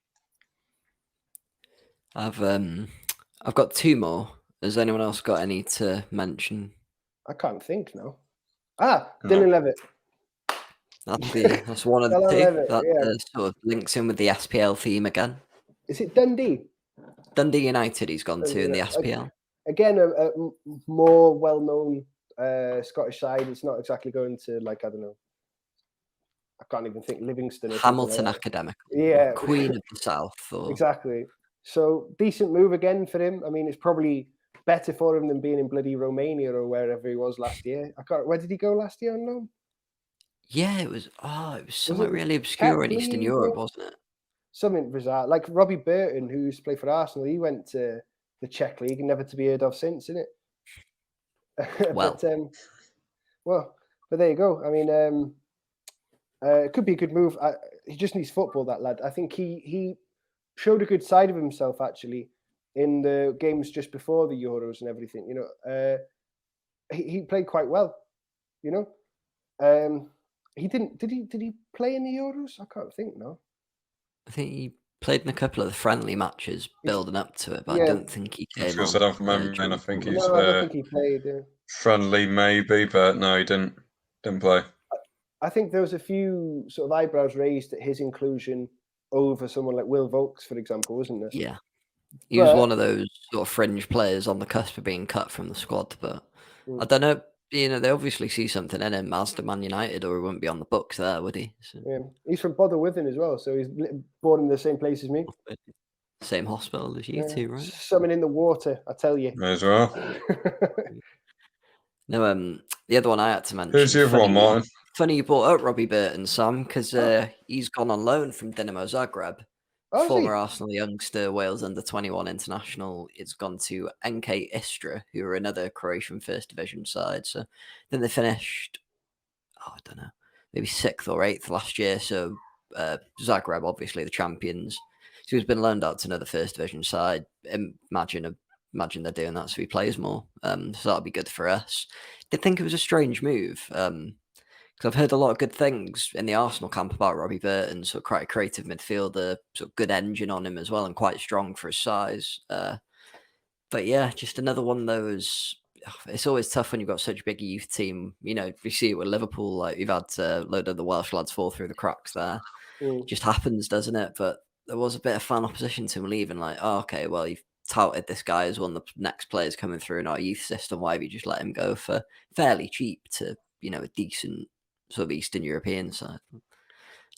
I've got two more. Has anyone else got any to mention? I can't think now. Dylan Levitt. That's one of the two. That sort of links in with the SPL theme again. Is it Dundee? Dundee United he's gone to in the SPL. Again, a more well-known Scottish side. It's not exactly going to, I don't know. I can't even think Livingston. Or Hamilton like Academic. Yeah. Queen of the South. Exactly. So decent move again for him. I mean, it's probably better for him than being in bloody Romania or wherever he was last year. Where did he go last year on loan? Yeah, it was somewhere really obscure in Eastern Europe, wasn't it? Something bizarre. Like Robbie Burton, who used to play for Arsenal, he went to the Czech League and never to be heard of since, isn't it? Well, but there you go. I mean, it could be a good move. He just needs football, that lad. I think he showed a good side of himself, actually, in the games just before the Euros and everything. You know, he played quite well. You know, he didn't. Did he play in the Euros? I can't think. No. I think he played in a couple of the friendly matches building up to it, but I don't think he came on. I don't remember, and I think he's I don't think he played. Friendly, maybe, but no, he didn't play. I think there was a few sort of eyebrows raised at his inclusion over someone like Will Vaulks, for example, wasn't there? Yeah. He was one of those sort of fringe players on the cusp of being cut from the squad, but I don't know. You know, they obviously see something in him as to Man United, or he wouldn't be on the books there, would he? So. Yeah, he's from Botherwithin as well, so he's born in the same place as me. Same hospital as you two, right? Something in the water, I tell you. May as well. No, the other one I had to mention. Who's the other one, Martin? Funny you brought up Robbie Burton, Sam, because he's gone on loan from Dinamo Zagreb. Former Arsenal youngster, Wales under-21 international. It's gone to NK Istra, who are another Croatian first division side. So then they finished, I don't know, maybe 6th or 8th last year. So Zagreb, obviously the champions. So he's been loaned out to another first division side. Imagine they're doing that so he plays more. So that'll be good for us. Did think it was a strange move. Because I've heard a lot of good things in the Arsenal camp about Robbie Burton, sort of quite a creative midfielder, sort of good engine on him as well, and quite strong for his size. But yeah, just another one of those. It's always tough when you've got such a big youth team. You know, you see it with Liverpool, like you've had a load of the Welsh lads fall through the cracks there. It just happens, doesn't it? But there was a bit of fan opposition to him leaving, like, oh, okay, well, you've touted this guy as one of the next players coming through in our youth system. Why have you just let him go for fairly cheap to, you know, a decent sort of Eastern European side?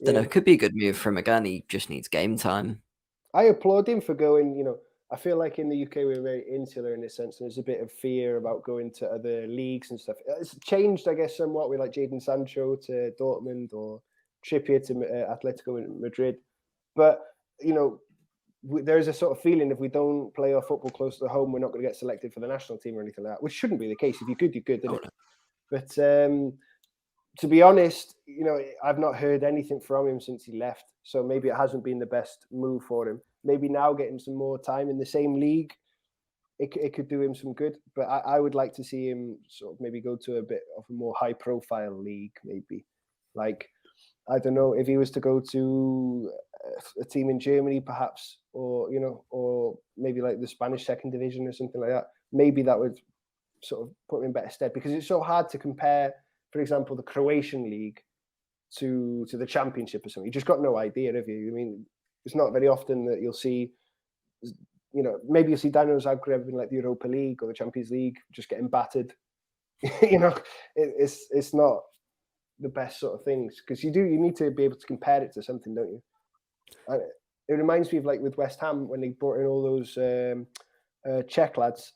Don't know. It could be a good move for him again. He just needs game time. I applaud him for going. You know, I feel like in the UK we're very insular in this sense, and there's a bit of fear about going to other leagues and stuff. It's changed, I guess, somewhat with like Jadon Sancho to Dortmund or Trippier to Atletico Madrid. But you know, there is a sort of feeling if we don't play our football close to home, we're not going to get selected for the national team or anything like that, which shouldn't be the case. If you're good, you're good, isn't it? But to be honest, you know, I've not heard anything from him since he left. So maybe it hasn't been the best move for him. Maybe now getting some more time in the same league, it could do him some good. But I would like to see him sort of maybe go to a bit of a more high profile league, maybe. Like, I don't know, if he was to go to a team in Germany, perhaps, or, you know, or maybe like the Spanish second division or something like that. Maybe that would sort of put him in better stead, because it's so hard to compare, for example, the Croatian league to the Championship or something. You just got no idea, have you? I mean, it's not very often that you'll see, you know, maybe you'll see Dinamo Zagreb in like the Europa League or the Champions League just getting battered. You know, it's not the best sort of things, because you need to be able to compare it to something, don't you? And it reminds me of like with West Ham when they brought in all those Czech lads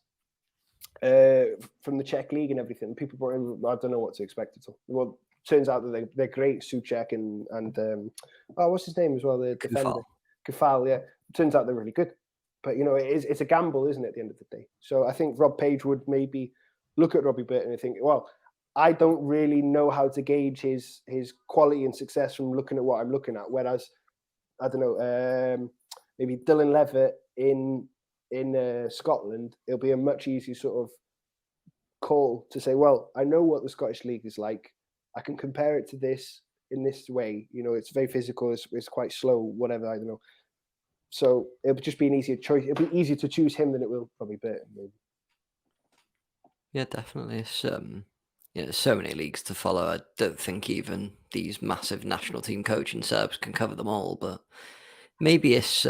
from the Czech league and everything. People brought in, I don't know what to expect at all. Well, turns out that they're great, Souček and what's his name as well, the defender, Kufal. Yeah, turns out they're really good. But you know, it's a gamble, isn't it? At the end of the day. So I think Rob Page would maybe look at Robbie Burton and think, well, I don't really know how to gauge his quality and success from looking at what I'm looking at. Whereas, I don't know, maybe Dylan Levitt in Scotland, it'll be a much easier sort of call to say, well, I know what the Scottish League is like. I can compare it to this in this way. You know, it's very physical. It's quite slow, whatever, I don't know. So it'll just be an easier choice. It'll be easier to choose him than it will probably Burton. Maybe. Yeah, definitely. It's, there's so many leagues to follow. I don't think even these massive national team coaching serbs can cover them all, but maybe it's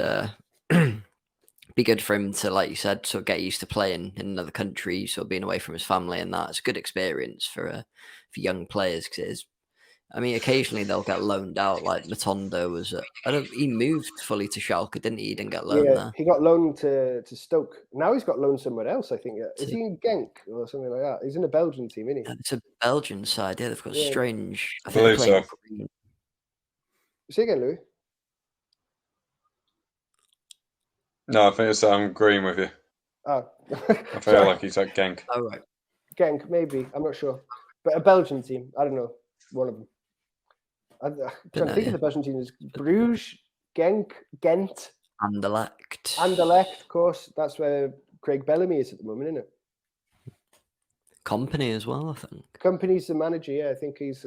be good for him to, like you said, sort of get used to playing in another country, sort of being away from his family, and that it's a good experience for young players, because I mean, occasionally they'll get loaned out. Like Matondo was, he moved fully to Schalke, didn't he? He didn't get loaned there. He got loaned to Stoke. Now he's got loaned somewhere else. I think. Is he in Genk or something like that? He's in a Belgian team, isn't he? It's a Belgian side. Yeah, they've got strange. I believe so. Say again, Louis. No, I think I'm agreeing with you. Oh. I feel like he's at Genk. Oh, right. Genk, maybe. I'm not sure. But a Belgian team. I don't know. One of them. I'm trying to think of the Belgian team. Is Bruges, Genk, Ghent. Anderlecht. Anderlecht, of course. That's where Craig Bellamy is at the moment, isn't it? Company as well, I think. Company's the manager, yeah. I think he's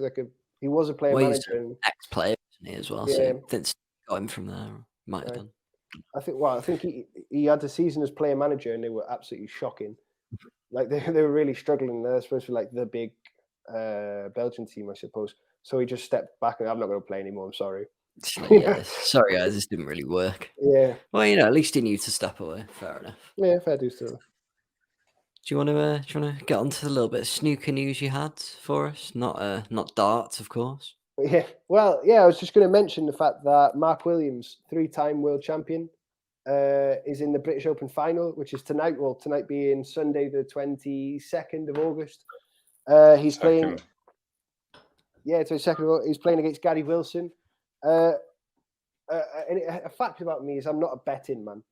he was a player manager. He's an ex-player, isn't he, as well? Yeah. So Vince got him from there. Might have done. I think he had a season as player manager and they were absolutely shocking. Like they were really struggling. They're supposed to be like the big Belgian team, I suppose. So he just stepped back and I'm not going to play anymore. I'm sorry. Sorry guys, this didn't really work. Yeah. Well, at least he knew to step away. Fair enough. Yeah, fair do still. Do you want to get onto the little bit of snooker news you had for us? Not darts, of course. Yeah. Well, yeah, I was just going to mention the fact that Mark Williams, 3-time world champion, is in the British Open final, which is tonight. Well, tonight being Sunday, the 22nd of August. He's playing. Yeah, 22nd of August. He's playing against Gary Wilson. And a fact about me is I'm not a betting man.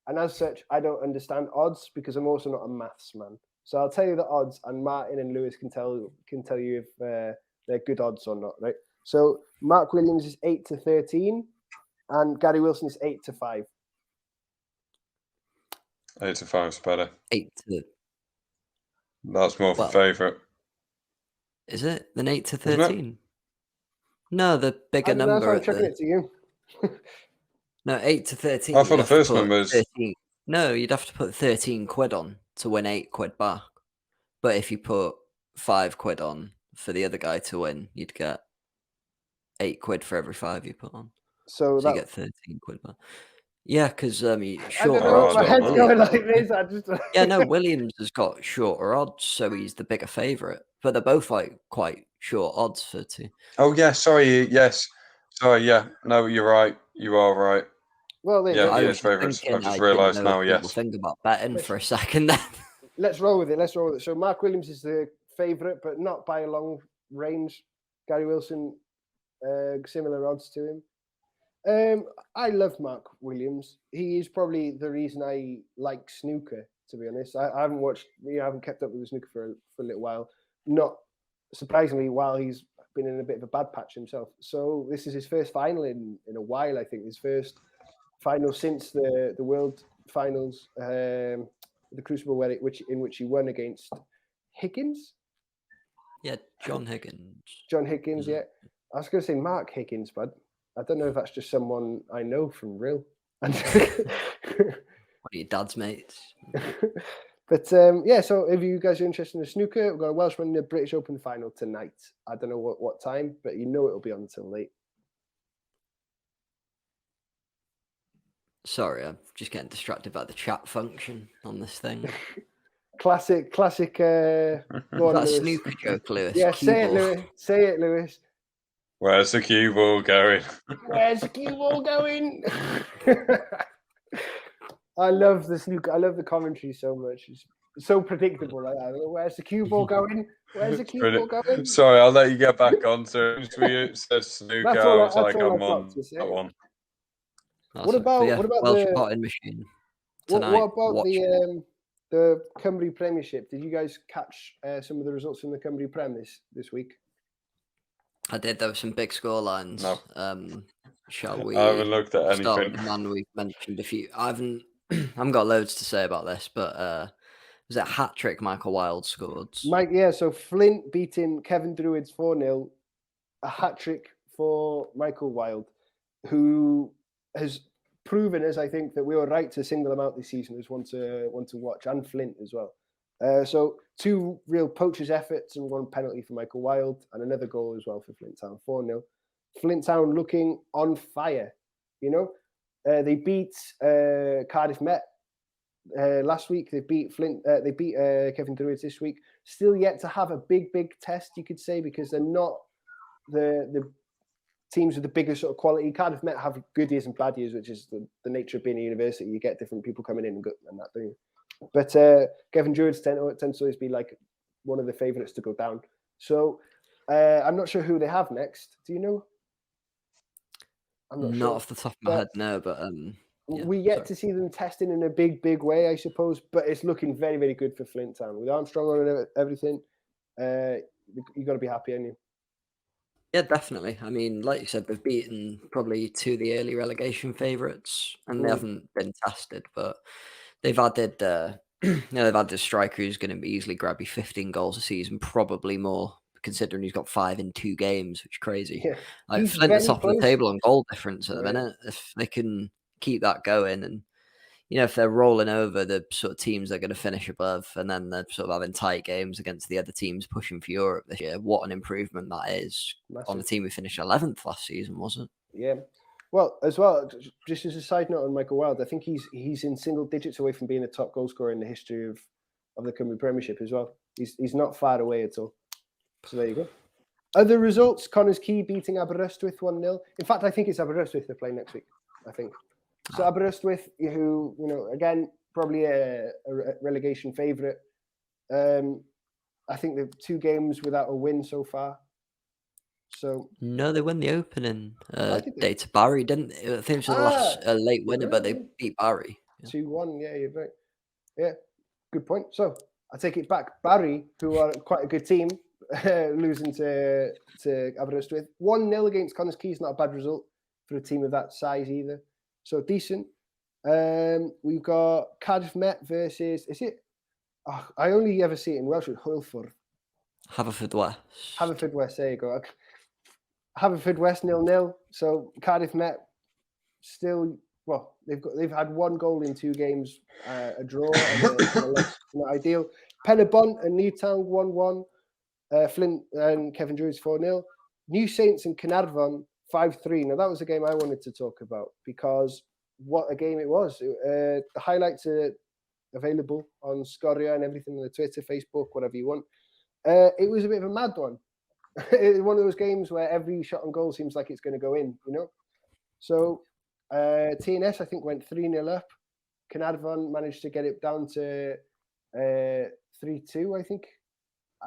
And as such, I don't understand odds because I'm also not a maths man. So I'll tell you the odds, and Martin and Lewis can tell you if they're good odds or not, right? So Mark Williams is 8-13, and Gary Wilson is 8-5. 8-5 is better. 8-. That's more of a favourite. Is it than 8-13? No, the bigger number. I'm checking it to you. No, 8-13. I thought the first one was 13. No, you'd have to put 13 quid on to win 8 quid back. But if you put 5 quid on for the other guy to win, you'd get 8 quid for every 5 you put on. So you get 13 quid back. Yeah, because shorter odds. My head's going like this. Yeah, no, Williams has got shorter odds, so he's the bigger favourite. But they're both like quite short odds for 2. Oh yeah, sorry. Yes, sorry. Yeah, no, you're right. You are right. Well, he is favourites. I've just realised now. Yes. Think about betting for a second. Then let's roll with it. So Mark Williams is the favourite, but not by a long range. Gary Wilson, similar odds to him. I love Mark Williams. He is probably the reason I like snooker, to be honest. I haven't watched, I haven't kept up with the snooker for a little while. Not surprisingly, while he's been in a bit of a bad patch himself. So this is his first final in a while, I think. His first final since the World Finals, the Crucible, in which he won against Higgins. Yeah, John Higgins. John Higgins, yeah. I was going to say Mark Higgins, but I don't know if that's just someone I know from real. One of your dad's mates. But yeah, so if you guys are interested in the snooker, we've got a Welshman in the British Open final tonight. I don't know what time, but it'll be on until late. Sorry, I'm just getting distracted by the chat function on this thing. Classic. Is that a snooker joke, Lewis? Yeah, say it, Lewis. Where's the cue ball going? Where's the cue ball going? I love the snooker. I love the commentary so much. It's so predictable. Like that. Where's the cue ball going? Where's the cue ball going? Sorry, I'll let you get back on to it. We said snooker. I was like, I'm on that one. What about Welsh potting machine tonight? What about the Cymru Premiership? Did you guys catch some of the results from the Cymru Prem this week? I did. There were some big score lines. No. Shall we? I haven't looked at anything. Start with the man we've mentioned a few. I haven't got loads to say about this, but was it a hat trick Michael Wilde scored? So Flint beating Kevin Druids 4-0, a hat trick for Michael Wilde, who has proven us, I think, that we were right to single him out this season as one to watch, and Flint as well. So 2 real poachers' efforts and 1 penalty for Michael Wilde, and another goal as well for Flint Town, 4-0. Flint Town looking on fire, They beat Cardiff Met last week. They beat Kevin Druids this week. Still yet to have a big test, you could say, because they're not the teams with the biggest sort of quality. Cardiff Met have good years and bad years, which is the nature of being a university. You get different people coming in and that, don't you? But Kevin Druids tends to always be like one of the favourites to go down. So I'm not sure who they have next. Do you know? I'm not sure. Off the top of my head, no. But we yet to see them testing in a big way, I suppose. But it's looking very, very good for Flint Town with Armstrong on everything. You got to be happy, haven't you? Yeah, definitely. I mean, like you said, they've beaten probably two of the early relegation favourites, and they haven't been tested, but they've added, they've added a striker who's going to be easily grab you 15 goals a season, probably more, considering he's got 5 in 2 games, which is crazy. Yeah. Like Flint are top of the table on goal difference at the minute. If they can keep that going, and if they're rolling over the sort of teams they're going to finish above, and then they're sort of having tight games against the other teams pushing for Europe this year, what an improvement that is. Massive. On the team who finished 11th last season, wasn't it? Yeah. Well, as well, just as a side note on Michael Wilde, I think he's in single digits away from being a top goal scorer in the history of the Cymru Premiership as well. He's not far away at all. So there you go. Other results: Connors Quay beating Aberystwyth 1-0. In fact, I think it's Aberystwyth they're playing next week. I think. So Aberystwyth, who again probably a relegation favourite. I think they've 2 games without a win so far. So no, they won the opening day to Barry, didn't they? I think it was the last late winner, but they beat Barry 2-1. Yeah, you're right. Yeah, good point. So I take it back. Barry, who are quite a good team, losing to Aberystwyth 1-0 against Connors Quay is not a bad result for a team of that size either. So decent. We've got Cardiff Met versus, is it? Oh, I only ever see it in Welsh with Hwylffordd. Haverfordwest, there you go. Haverfordwest 0-0. So Cardiff Met still, well, they've had 1 goal in 2 games, a draw, and not ideal. Penybont and Newtown 1-1. Flint and Kevin Druids 4-0. New Saints and Caernarfon 5-3. Now, that was a game I wanted to talk about because what a game it was. The highlights are available on Scoria and everything on the Twitter, Facebook, whatever you want. It was a bit of a mad one. It's one of those games where every shot on goal seems like it's going to go in, So TNS, I think, went 3-0 up. Caernarfon managed to get it down to 3-2, I think.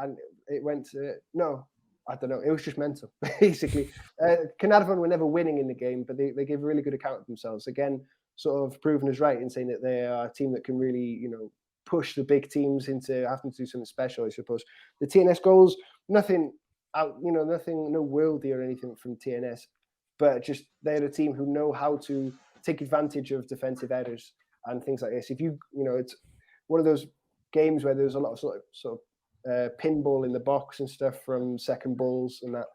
And it went to, no, I don't know. It was just mental, basically. Caernarfon were never winning in the game, but they gave a really good account of themselves. Again, sort of proving us right in saying that they are a team that can really, push the big teams into having to do something special, I suppose. The TNS goals, nothing out, nothing, no worldly or anything from TNS, but just they're a team who know how to take advantage of defensive errors and things like this. If it's one of those games where there's a lot of sort of pinball in the box and stuff from second balls and that.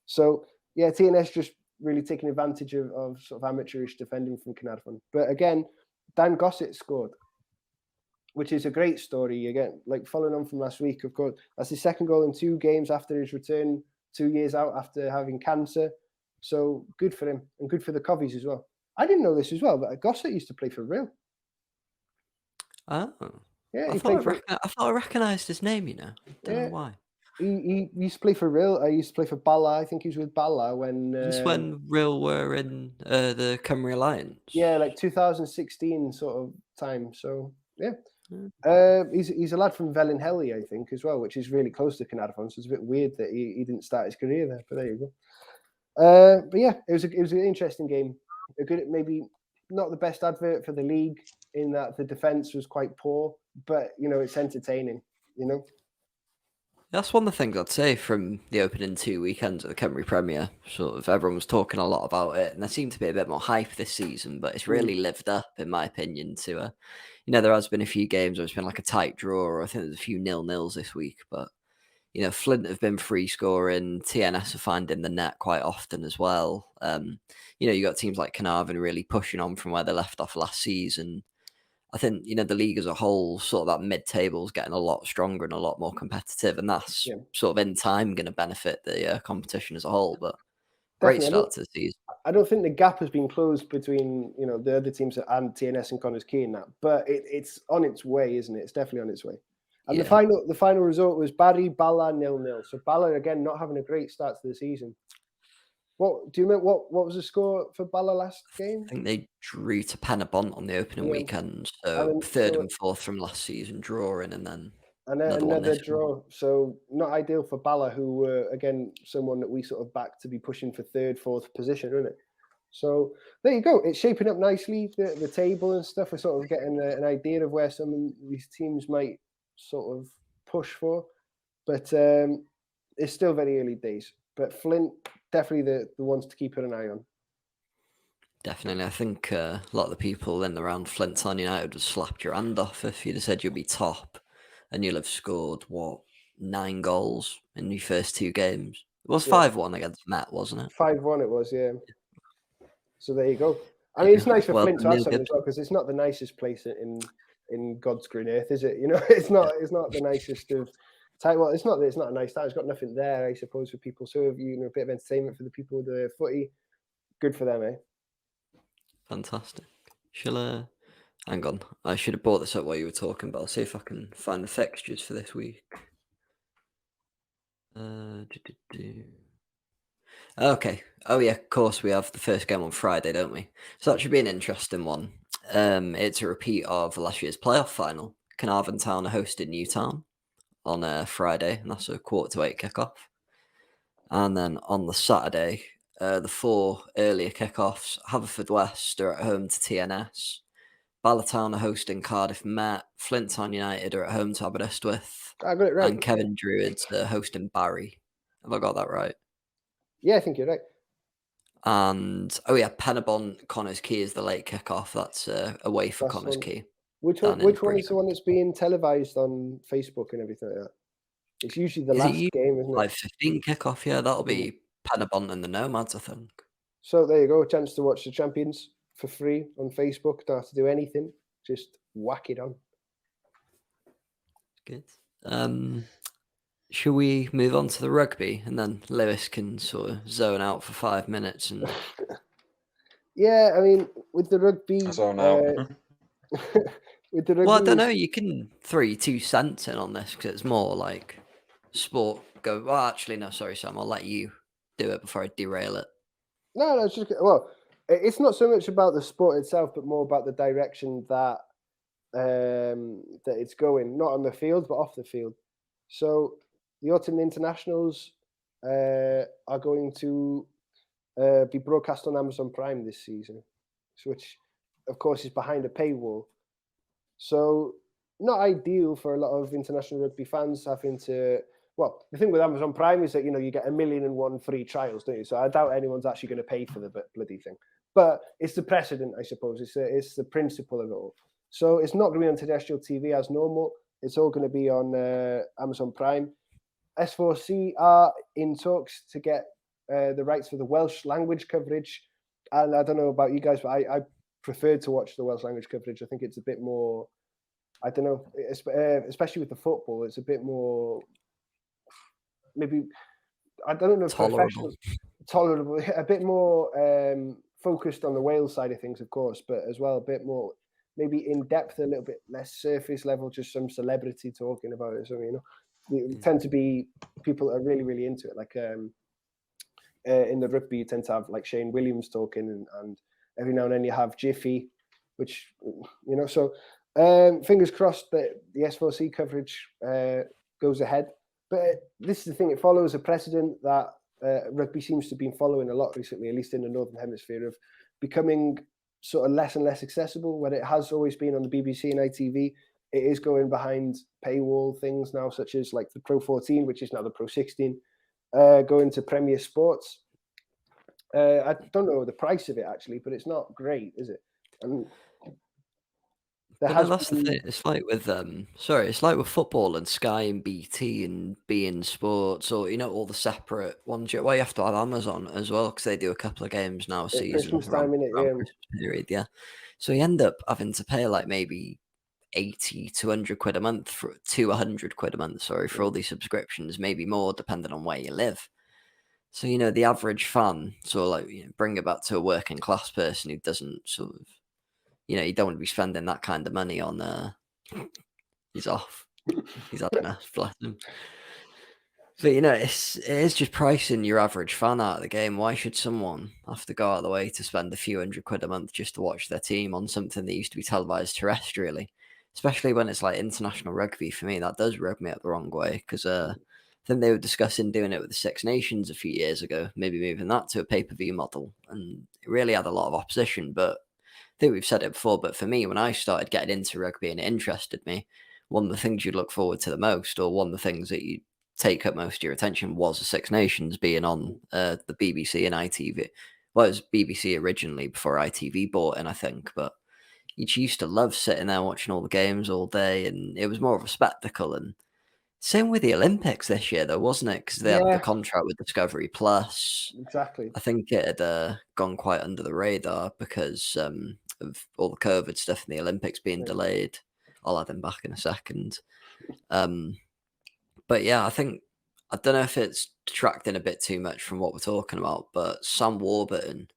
So yeah, TNS just really taking advantage of sort of amateurish defending from Caernarfon. But again, Dan Gossett scored, which is a great story. Again, like following on from last week, of course, that's his 2nd goal in 2 games after his return 2 years out after having cancer. So good for him and good for the Covies as well. I didn't know this as well, but Gossett used to play for Real. Oh. Yeah, I thought I recognised his name, Don't know why. He used to play for Real. I used to play for Bala. I think he was with Bala when... Just when Real were in the Cymru Alliance? Yeah, like 2016 sort of time. So, yeah. He's a lad from Felinheli, I think, as well, which is really close to Caernarfon. So it's a bit weird that he didn't start his career there, but there you go. But yeah, it was an interesting game. A good, maybe not the best advert for the league in that the defence was quite poor, but it's entertaining. That's one of the things I'd say from the opening 2 weekends of the Cymru Premier. Sort of everyone was talking a lot about it, and there seemed to be a bit more hype this season, but it's really lived up, in my opinion, to there has been a few games where it's been like a tight draw, or I think there's a few 0-0s this week, but Flint have been free scoring, TNS are finding the net quite often as well. You got teams like Caernarfon really pushing on from where they left off last season. I think, the league as a whole, sort of that mid-table is getting a lot stronger and a lot more competitive, and that's sort of in time going to benefit the competition as a whole. But great start to the season. I don't think the gap has been closed between, the other teams and TNS and Connors Quay and that, but it's on its way, isn't it? It's definitely on its way. And the final result was Barry Bala 0-0. So Bala again not having a great start to the season. What do you remember? What was the score for Bala last game? I think they drew to Penabont on the opening weekend. So third and fourth from last season drawing, and then another draw. So not ideal for Bala, who were again someone that we sort of backed to be pushing for third, fourth position, isn't it? So there you go. It's shaping up nicely. The table and stuff. We're sort of getting an idea of where some of these teams might sort of push for, but it's still very early days. But Flint, definitely the ones to keep an eye on. Definitely. I think a lot of the people in and around Flint Town United would have slapped your hand off if you'd have said you'll be top and you'll have scored, 9 goals in your first 2 games. It was 5-1 against Met, wasn't it? 5-1 it was, yeah. So there you go. I mean, it's nice for Flint to have something as well, because it's not the nicest place in God's green earth, is it? You know, it's not the nicest of time. Well, it's not a nice time. It's got nothing there, I suppose, for people. So, a bit of entertainment for the people with the footy. Good for them, eh? Fantastic. Hang on. I should have brought this up while you were talking, but I'll see if I can find the fixtures for this week. Okay. Oh yeah, of course we have the first game on Friday, don't we? So that should be an interesting one. It's a repeat of last year's playoff final. Carnarvon Town are hosting Newtown on Friday, and that's a 7:45 kickoff. And then on the Saturday, the 4 earlier kickoffs: Haverfordwest are at home to TNS. Ballatown are hosting Cardiff Met. Flint Town United are at home to Aberystwyth. I got it right. And Kevin Druids are hosting Barry. Have I got that right? Yeah, I think you're right. And Penabont Connors Quay is the late kickoff. That's away for Connors Quay. Which one is the one that's being televised on Facebook and everything like that? It's usually the last game, isn't it? 5:15 kickoff. Yeah, that'll be Penabont and the Nomads, I think. So there you go, a chance to watch the champions for free on Facebook. Don't have to do anything. Just whack it on. Good. Shall we move on to the rugby, and then Lewis can sort of zone out for 5 minutes? And yeah, I mean, with the rugby, zone out. With the rugby, well, I don't know. You can throw your 2 cents in on this because it's more like sport. Well, actually, no. Sorry, Sam. I'll let you do it before I derail it. No, it's just it's not so much about the sport itself, but more about the direction that that it's going, not on the field, but off the field. So the autumn internationals are going to be broadcast on Amazon Prime this season, which, of course, is behind a paywall. So not ideal for a lot of international rugby fans having to. Well, the thing with Amazon Prime is that, you get 1,000,001 free trials, don't you? So I doubt anyone's actually going to pay for the bloody thing. But it's the precedent, I suppose. It's the principle of it all. So it's not going to be on terrestrial TV as normal. It's all going to be on Amazon Prime. S4C are in talks to get the rights for the Welsh language coverage. And I don't know about you guys, but I prefer to watch the Welsh language coverage. I think it's a bit more, I don't know, especially with the football, it's a bit more, maybe, I don't know, tolerable, a bit more focused on the Wales side of things, of course, but as well a bit more maybe in depth, a little bit less surface level, just some celebrity talking about it. So, you tend to be people that are really, really into it. Like in the rugby, you tend to have like Shane Williams talking, and every now and then you have Jiffy, which, so fingers crossed that the S4C coverage goes ahead. But this is the thing, it follows a precedent that rugby seems to have been following a lot recently, at least in the Northern Hemisphere, of becoming sort of less and less accessible. When it has always been on the BBC and ITV, it is going behind paywall things now, such as like the Pro 14, which is now the Pro 16, going to Premier Sports. I don't know the price of it actually, but it's not great, is it? And that's the thing. It's like with it's like with football and Sky and BT and beIN Sports, or all the separate ones. Well, you have to have Amazon as well because they do a couple of games now a season. Christmas time, Christmas period, yeah. So you end up having to pay like maybe 80 to 100 quid a month for 200 quid a month. Sorry, for all these subscriptions, maybe more depending on where you live. So the average fan, bring it back to a working class person who doesn't sort of. You don't want to be spending that kind of money on. He's off. He's had enough. Bless him. But it is just pricing your average fan out of the game. Why should someone have to go out of the way to spend a few £100 a month just to watch their team on something that used to be televised terrestrially? Especially when it's like international rugby. For me, that does rub me up the wrong way, because I think they were discussing doing it with the Six Nations a few years ago, maybe moving that to a pay-per-view model, and it really had a lot of opposition. But I think we've said it before, but for me, when I started getting into rugby and it interested me, one of the things you'd look forward to the most, or one of the things that you take up most of your attention, was the Six Nations being on the BBC and ITV. Well, it was BBC originally before ITV bought in, I think, but you used to love sitting there watching all the games all day, and it was more of a spectacle. And same with the Olympics this year, though, wasn't it? Because they had the contract with Discovery Plus. Exactly. I think it had gone quite under the radar because of all the COVID stuff and the Olympics being delayed. I'll add them back in a second. But yeah, I don't know if it's detracting a bit too much from what we're talking about, but Sam Warburton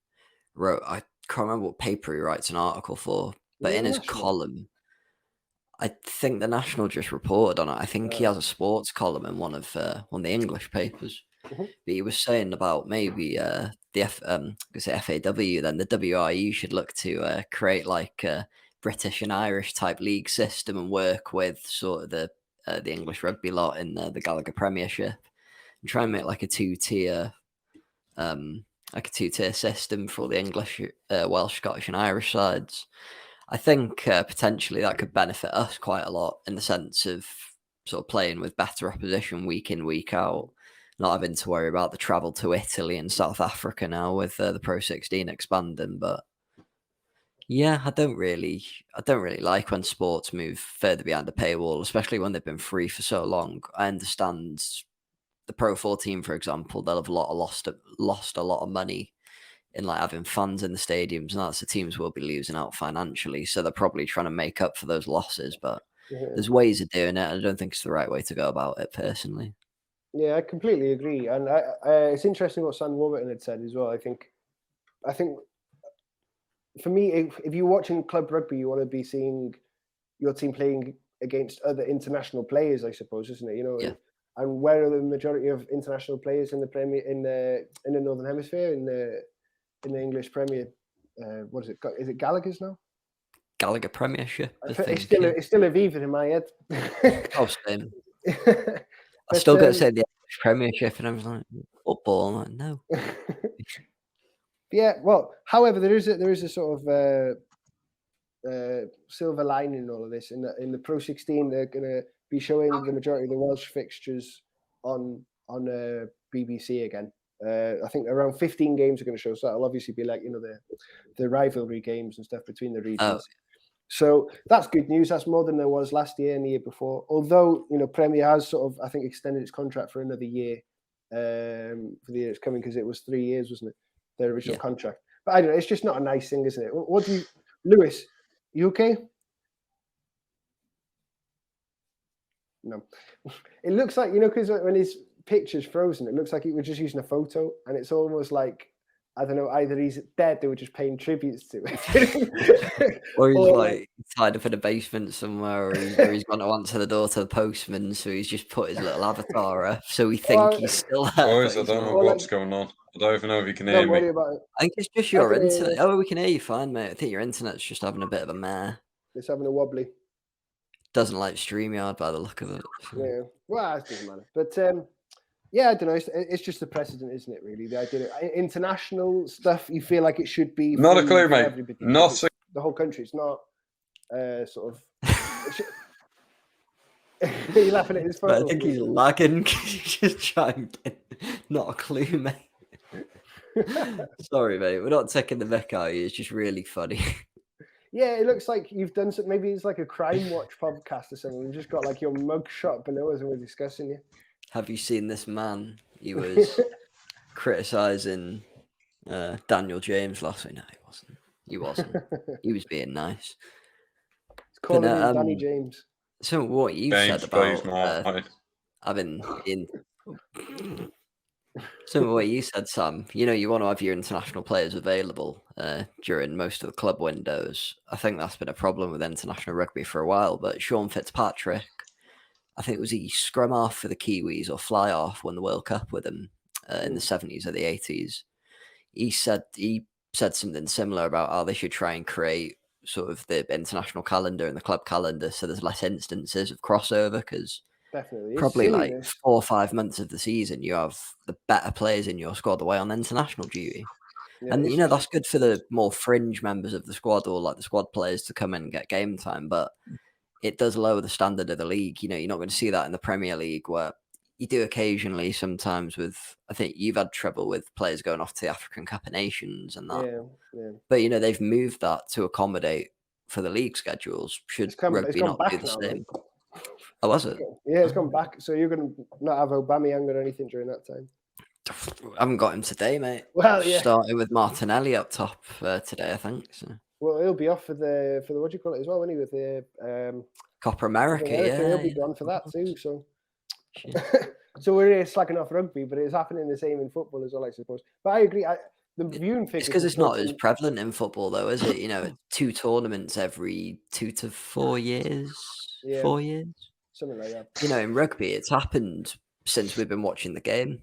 wrote, I can't remember what paper he writes an article for, but in his column, I think the National just reported on it. I think he has a sports column in one of the English papers. Mm-hmm. But he was saying about maybe the FAW, then the WRU should look to create like a British and Irish type league system and work with sort of the English rugby lot in the Gallagher Premiership, and try and make like a two-tier system for the English, Welsh, Scottish, and Irish sides. I think potentially that could benefit us quite a lot in the sense of sort of playing with better opposition week in, week out, not having to worry about the travel to Italy and South Africa now with the Pro 16 expanding. But yeah, I don't really like when sports move further behind the paywall, especially when they've been free for so long. I understand the Pro 14, for example, they'll have lost a lot of money in like having fans in the stadiums, and that's the teams will be losing out financially. So they're probably trying to make up for those losses, but there's ways of doing it. I don't think it's the right way to go about it personally. Yeah, I completely agree. And it's interesting what Sam Warburton had said as well. I think for me, if you're watching club rugby, you want to be seeing your team playing against other international players, I suppose, isn't it? Yeah. And where are the majority of international players in the Premier in the Northern Hemisphere in the English Premier? What is it? Is it Gallagher's now? Gallagher Premiership. It's still Aviva in my head. Oh, same. I still got to say the English Premiership, and I was like, football. I'm like, no. Yeah, well, however, there is a sort of silver lining in all of this. In the Pro 16, they're going to be showing the majority of the Welsh fixtures on BBC again. I think around 15 games are going to show, so that'll obviously be like the rivalry games and stuff between the regions. Oh. So that's good news. That's more than there was last year and the year before. Although Premier has sort of, I think, extended its contract for another year for the year it's coming, because it was 3 years, wasn't it? Their original contract. But I don't know. It's just not a nice thing, isn't it? What do you, Lewis? You okay? No. It looks like because when his picture's frozen, it looks like he was just using a photo, and it's almost like, I don't know, either he's dead, they were just paying tributes to it. Or he's like tied up in a basement somewhere, or he's gone to answer the door to the postman, so he's just put his little avatar up, so we think he's still there. Boys, I don't know what's going on. I don't even know if you can hear me. Don't worry about it. I think it's just your internet. Oh, we can hear you fine, mate. I think your internet's just having a bit of a mare. It's having a wobbly. Doesn't like StreamYard by the look of it. Yeah, well, it doesn't matter. But yeah, I don't know. It's just the precedent, isn't it? Really, the idea of international stuff. You feel like it should be not a clue, mate. Not the whole country. It's not sort of. You're laughing at his phone. I think he's lagging. He's just chimed in. Not a clue, mate. Sorry, mate. We're not taking the mick out of you. It's just really funny. Yeah, it looks like you've done some. Maybe it's like a Crime Watch podcast or something. We've just got like your mug shot below us and we're discussing you. Have you seen this man? He was criticising Daniel James last week. No, he wasn't. He was being nice. It's calling him Danny James. So what you said about having in. So what you said, Sam, you want to have your international players available during most of the club windows. I think that's been a problem with international rugby for a while, but Sean Fitzpatrick, I think it was he scrum off for the Kiwis or fly off, won the World Cup with them in the 70s or the 80s. He said something similar about how they should try and create sort of the international calendar and the club calendar so there's less instances of crossover, because probably like 4 or 5 months of the season you have the better players in your squad away on international duty. Yeah, and that's good for the more fringe members of the squad, or like the squad players, to come in and get game time, but it does lower the standard of the league. You're not going to see that in the Premier League, where you do occasionally sometimes with, I think you've had trouble with players going off to the African Cup of Nations and that. Yeah. But, they've moved that to accommodate for the league schedules. Should rugby not do the same? Oh, was it? Yeah, it's gone back. So you're going to not have Aubameyang or anything during that time? I haven't got him today, mate. Well, yeah. Starting with Martinelli up top today, I think. So. Well, he'll be off for the what do you call it as well, won't he? With the Copa America, yeah. He'll be gone for that too. So, so we're here slacking off rugby, but it's happening the same in football as well, I suppose. But I agree. The viewing figures. It's because it's not as prevalent in football, though, is it? 2 tournaments every 2 to 4 years. Yeah. 4 years, something like that. In rugby, it's happened since we've been watching the game.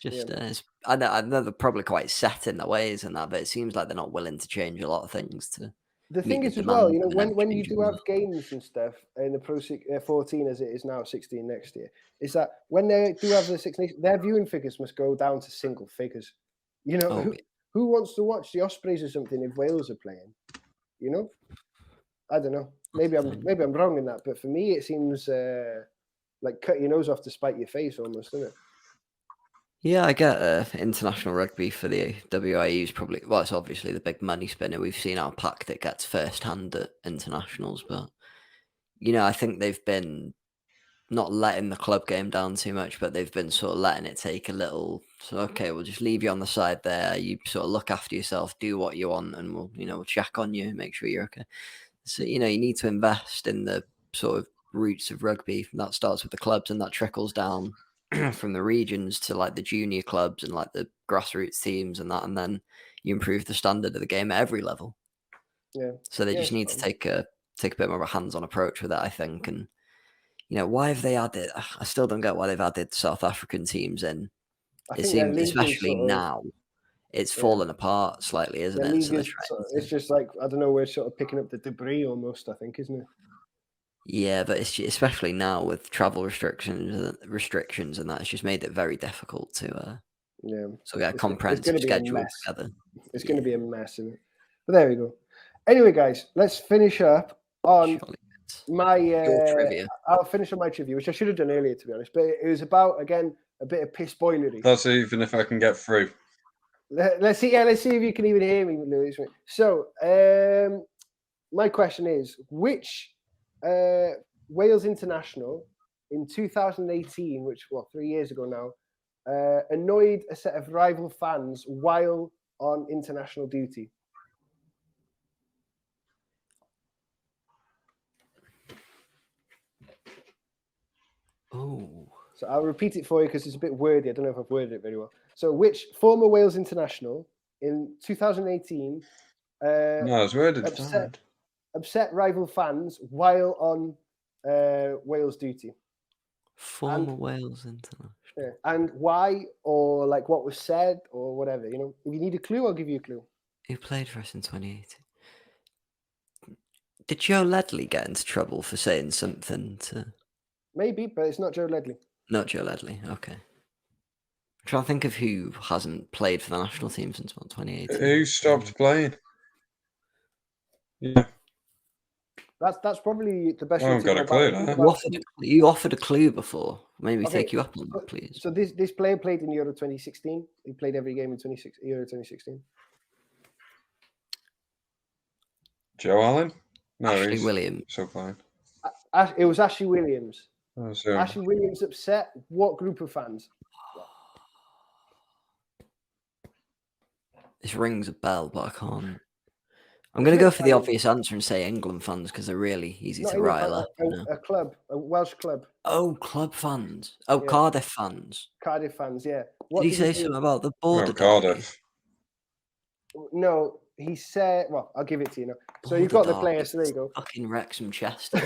I know they're probably quite set in their ways and that, but it seems like they're not willing to change a lot of things to. The thing is as well, when you do have games and stuff in the Pro 14 as it is now, 16 next year, is that when they do have the Six Nations, their viewing figures must go down to single figures. Who wants to watch the Ospreys or something if Wales are playing? I don't know. Maybe I'm wrong in that, but for me it seems like cut your nose off to spite your face almost, doesn't it? Yeah, I get international rugby for the WIU is probably, well, it's obviously the big money spinner. We've seen how packed it gets firsthand at internationals, but, I think they've been not letting the club game down too much, but they've been sort of letting it take a little, so, okay, we'll just leave you on the side there. You sort of look after yourself, do what you want, and we'll check on you, make sure you're okay. So, you need to invest in the sort of roots of rugby. That starts with the clubs and that trickles down from the regions to like the junior clubs and like the grassroots teams and that, and then you improve the standard of the game at every level. Yeah. So they just need to take a bit more of a hands-on approach with it, I think. And why have they added? I still don't get why they've added South African teams in. It seems, especially now, it's fallen apart slightly, isn't it? So it's just like, I don't know, we're sort of picking up the debris almost, I think, isn't it? Yeah, but it's especially now with travel restrictions and that, it's just made it very difficult to get a comprehensive schedule together. It's going to be a mess, isn't it? But there we go. Anyway, guys, let's finish up on my trivia. I'll finish on my trivia, which I should have done earlier, to be honest. But it was about, again, a bit of piss boilery. That's even if I can get through. Let's see if you can even hear me, Lewis. So, my question is, which Wales international in 2018, which 3 years ago now, annoyed a set of rival fans while on international duty? Oh. So I'll repeat it for you because it's a bit wordy. I don't know if I've worded it very well. So which former Wales international in 2018 no, it's worded upset rival fans while on Wales duty? Former Wales international. Yeah. And why, or like what was said, or whatever. If you need a clue, I'll give you a clue. Who played for us in 2018? Did Joe Ledley get into trouble for saying something to... Maybe, but it's not Joe Ledley. Not Joe Ledley, okay. I'm trying to think of who hasn't played for the national team since 2018. Who stopped playing? Yeah. That's probably the best. I haven't got a clue. You offered a clue before. Maybe take you up on that, please. So this player played in Euro 2016. He played every game in Euro 2016. Joe Allen? No, Ashley Williams. So fine. It was Ashley Williams. Oh, so... Ashley Williams upset what group of fans? This rings a bell, but I can't. I'm going to go for the obvious answer and say England fans because they're really easy to rile up. A club, a Welsh club. Oh, club fans. Oh, yeah. Cardiff fans. Cardiff fans, yeah. Did he say something about the border? Cardiff. No, he said. Well, I'll give it to you now. So you've got the players. So there you go. Fucking Wrexham Chester.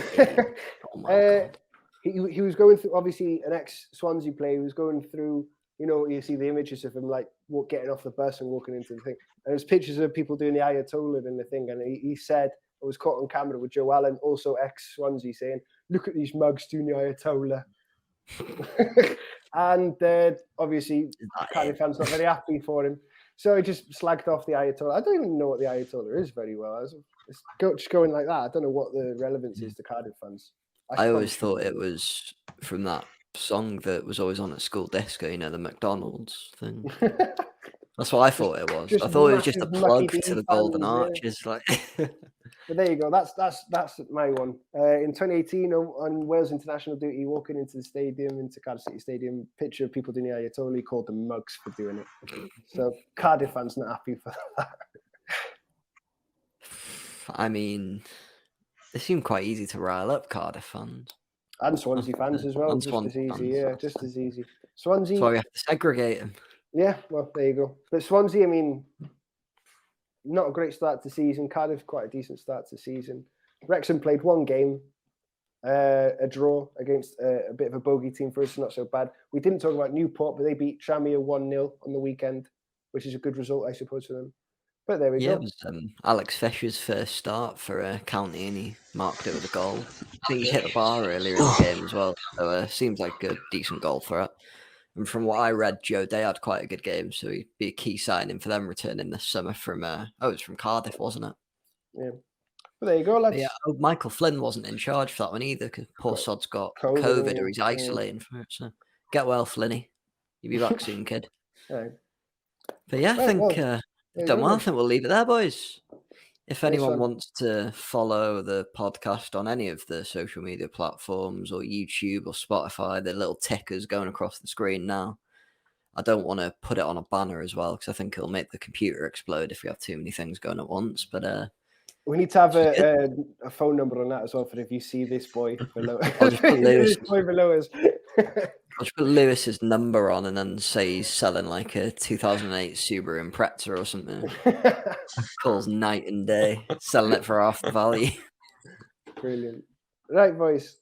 Oh my God. he was going through, obviously, an ex-Swansea player. He was going through, you see the images of him like getting off the bus and walking into the thing. And there's pictures of people doing the Ayatollah in the thing. And he said, I was caught on camera with Joe Allen, also ex-Swansea, saying, "Look at these mugs doing the Ayatollah." And obviously, Cardiff fans not very happy for him. So he just slagged off the Ayatollah. I don't even know what the Ayatollah is very well. It's just going like that. I don't know what the relevance is to Cardiff fans. I always thought it was from that song that was always on at school disco, the McDonald's thing. That's what I thought it was. I thought it was just a plug to the Golden Arches. Like, but there you go. That's my one. In 2018, on Wales international duty, walking into the stadium, into Cardiff City Stadium, picture of people doing the Ayatollah. He called them mugs for doing it. So Cardiff fans not happy for that. I mean, they seem quite easy to rile up, Cardiff fans. And Swansea fans as well. And just as easy, fans. Just as easy. Swansea. That's why we have to segregate them. Yeah, well, there you go. But Swansea, I mean, not a great start to the season. Cardiff, quite a decent start to the season. Wrexham played one game, a draw against a bit of a bogey team for us, not so bad. We didn't talk about Newport, but they beat Tranmere 1-0 on the weekend, which is a good result, I suppose, for them. But there we go. Yeah, it was Alex Fisher's first start for County, and he marked it with a goal. I think he hit the bar earlier in the game as well, so seems like a decent goal for it. And from what I read, Joe Day had quite a good game, so he'd be a key signing for them returning this summer from, it was from Cardiff, wasn't it? Yeah. Well, there you go, lads. But yeah, Michael Flynn wasn't in charge for that one either, because poor sod's got COVID or he's isolating from it. So get well, Flinny. You'll be back soon, kid. Right. But yeah, I think done well. I think we'll leave it there, boys. If anyone wants to follow the podcast on any of the social media platforms or YouTube or Spotify, the little tickers going across the screen now. I don't want to put it on a banner as well, because I think it'll make the computer explode if we have too many things going at once. But we need to have a phone number on that as well for if you see this boy below. I'll just put Lewis. This boy below us. I'll just put Lewis's number on and then say he's selling like a 2008 Subaru Impreza or something. Calls night and day, selling it for half the value. Brilliant. Right, boys.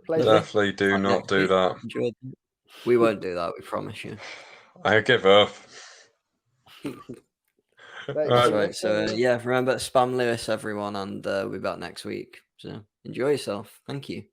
Pleasure. Definitely do not do that. We won't do that, we promise you. I give up. That's right. So, yeah, remember to spam Lewis, everyone, and we'll be back next week. So, enjoy yourself. Thank you.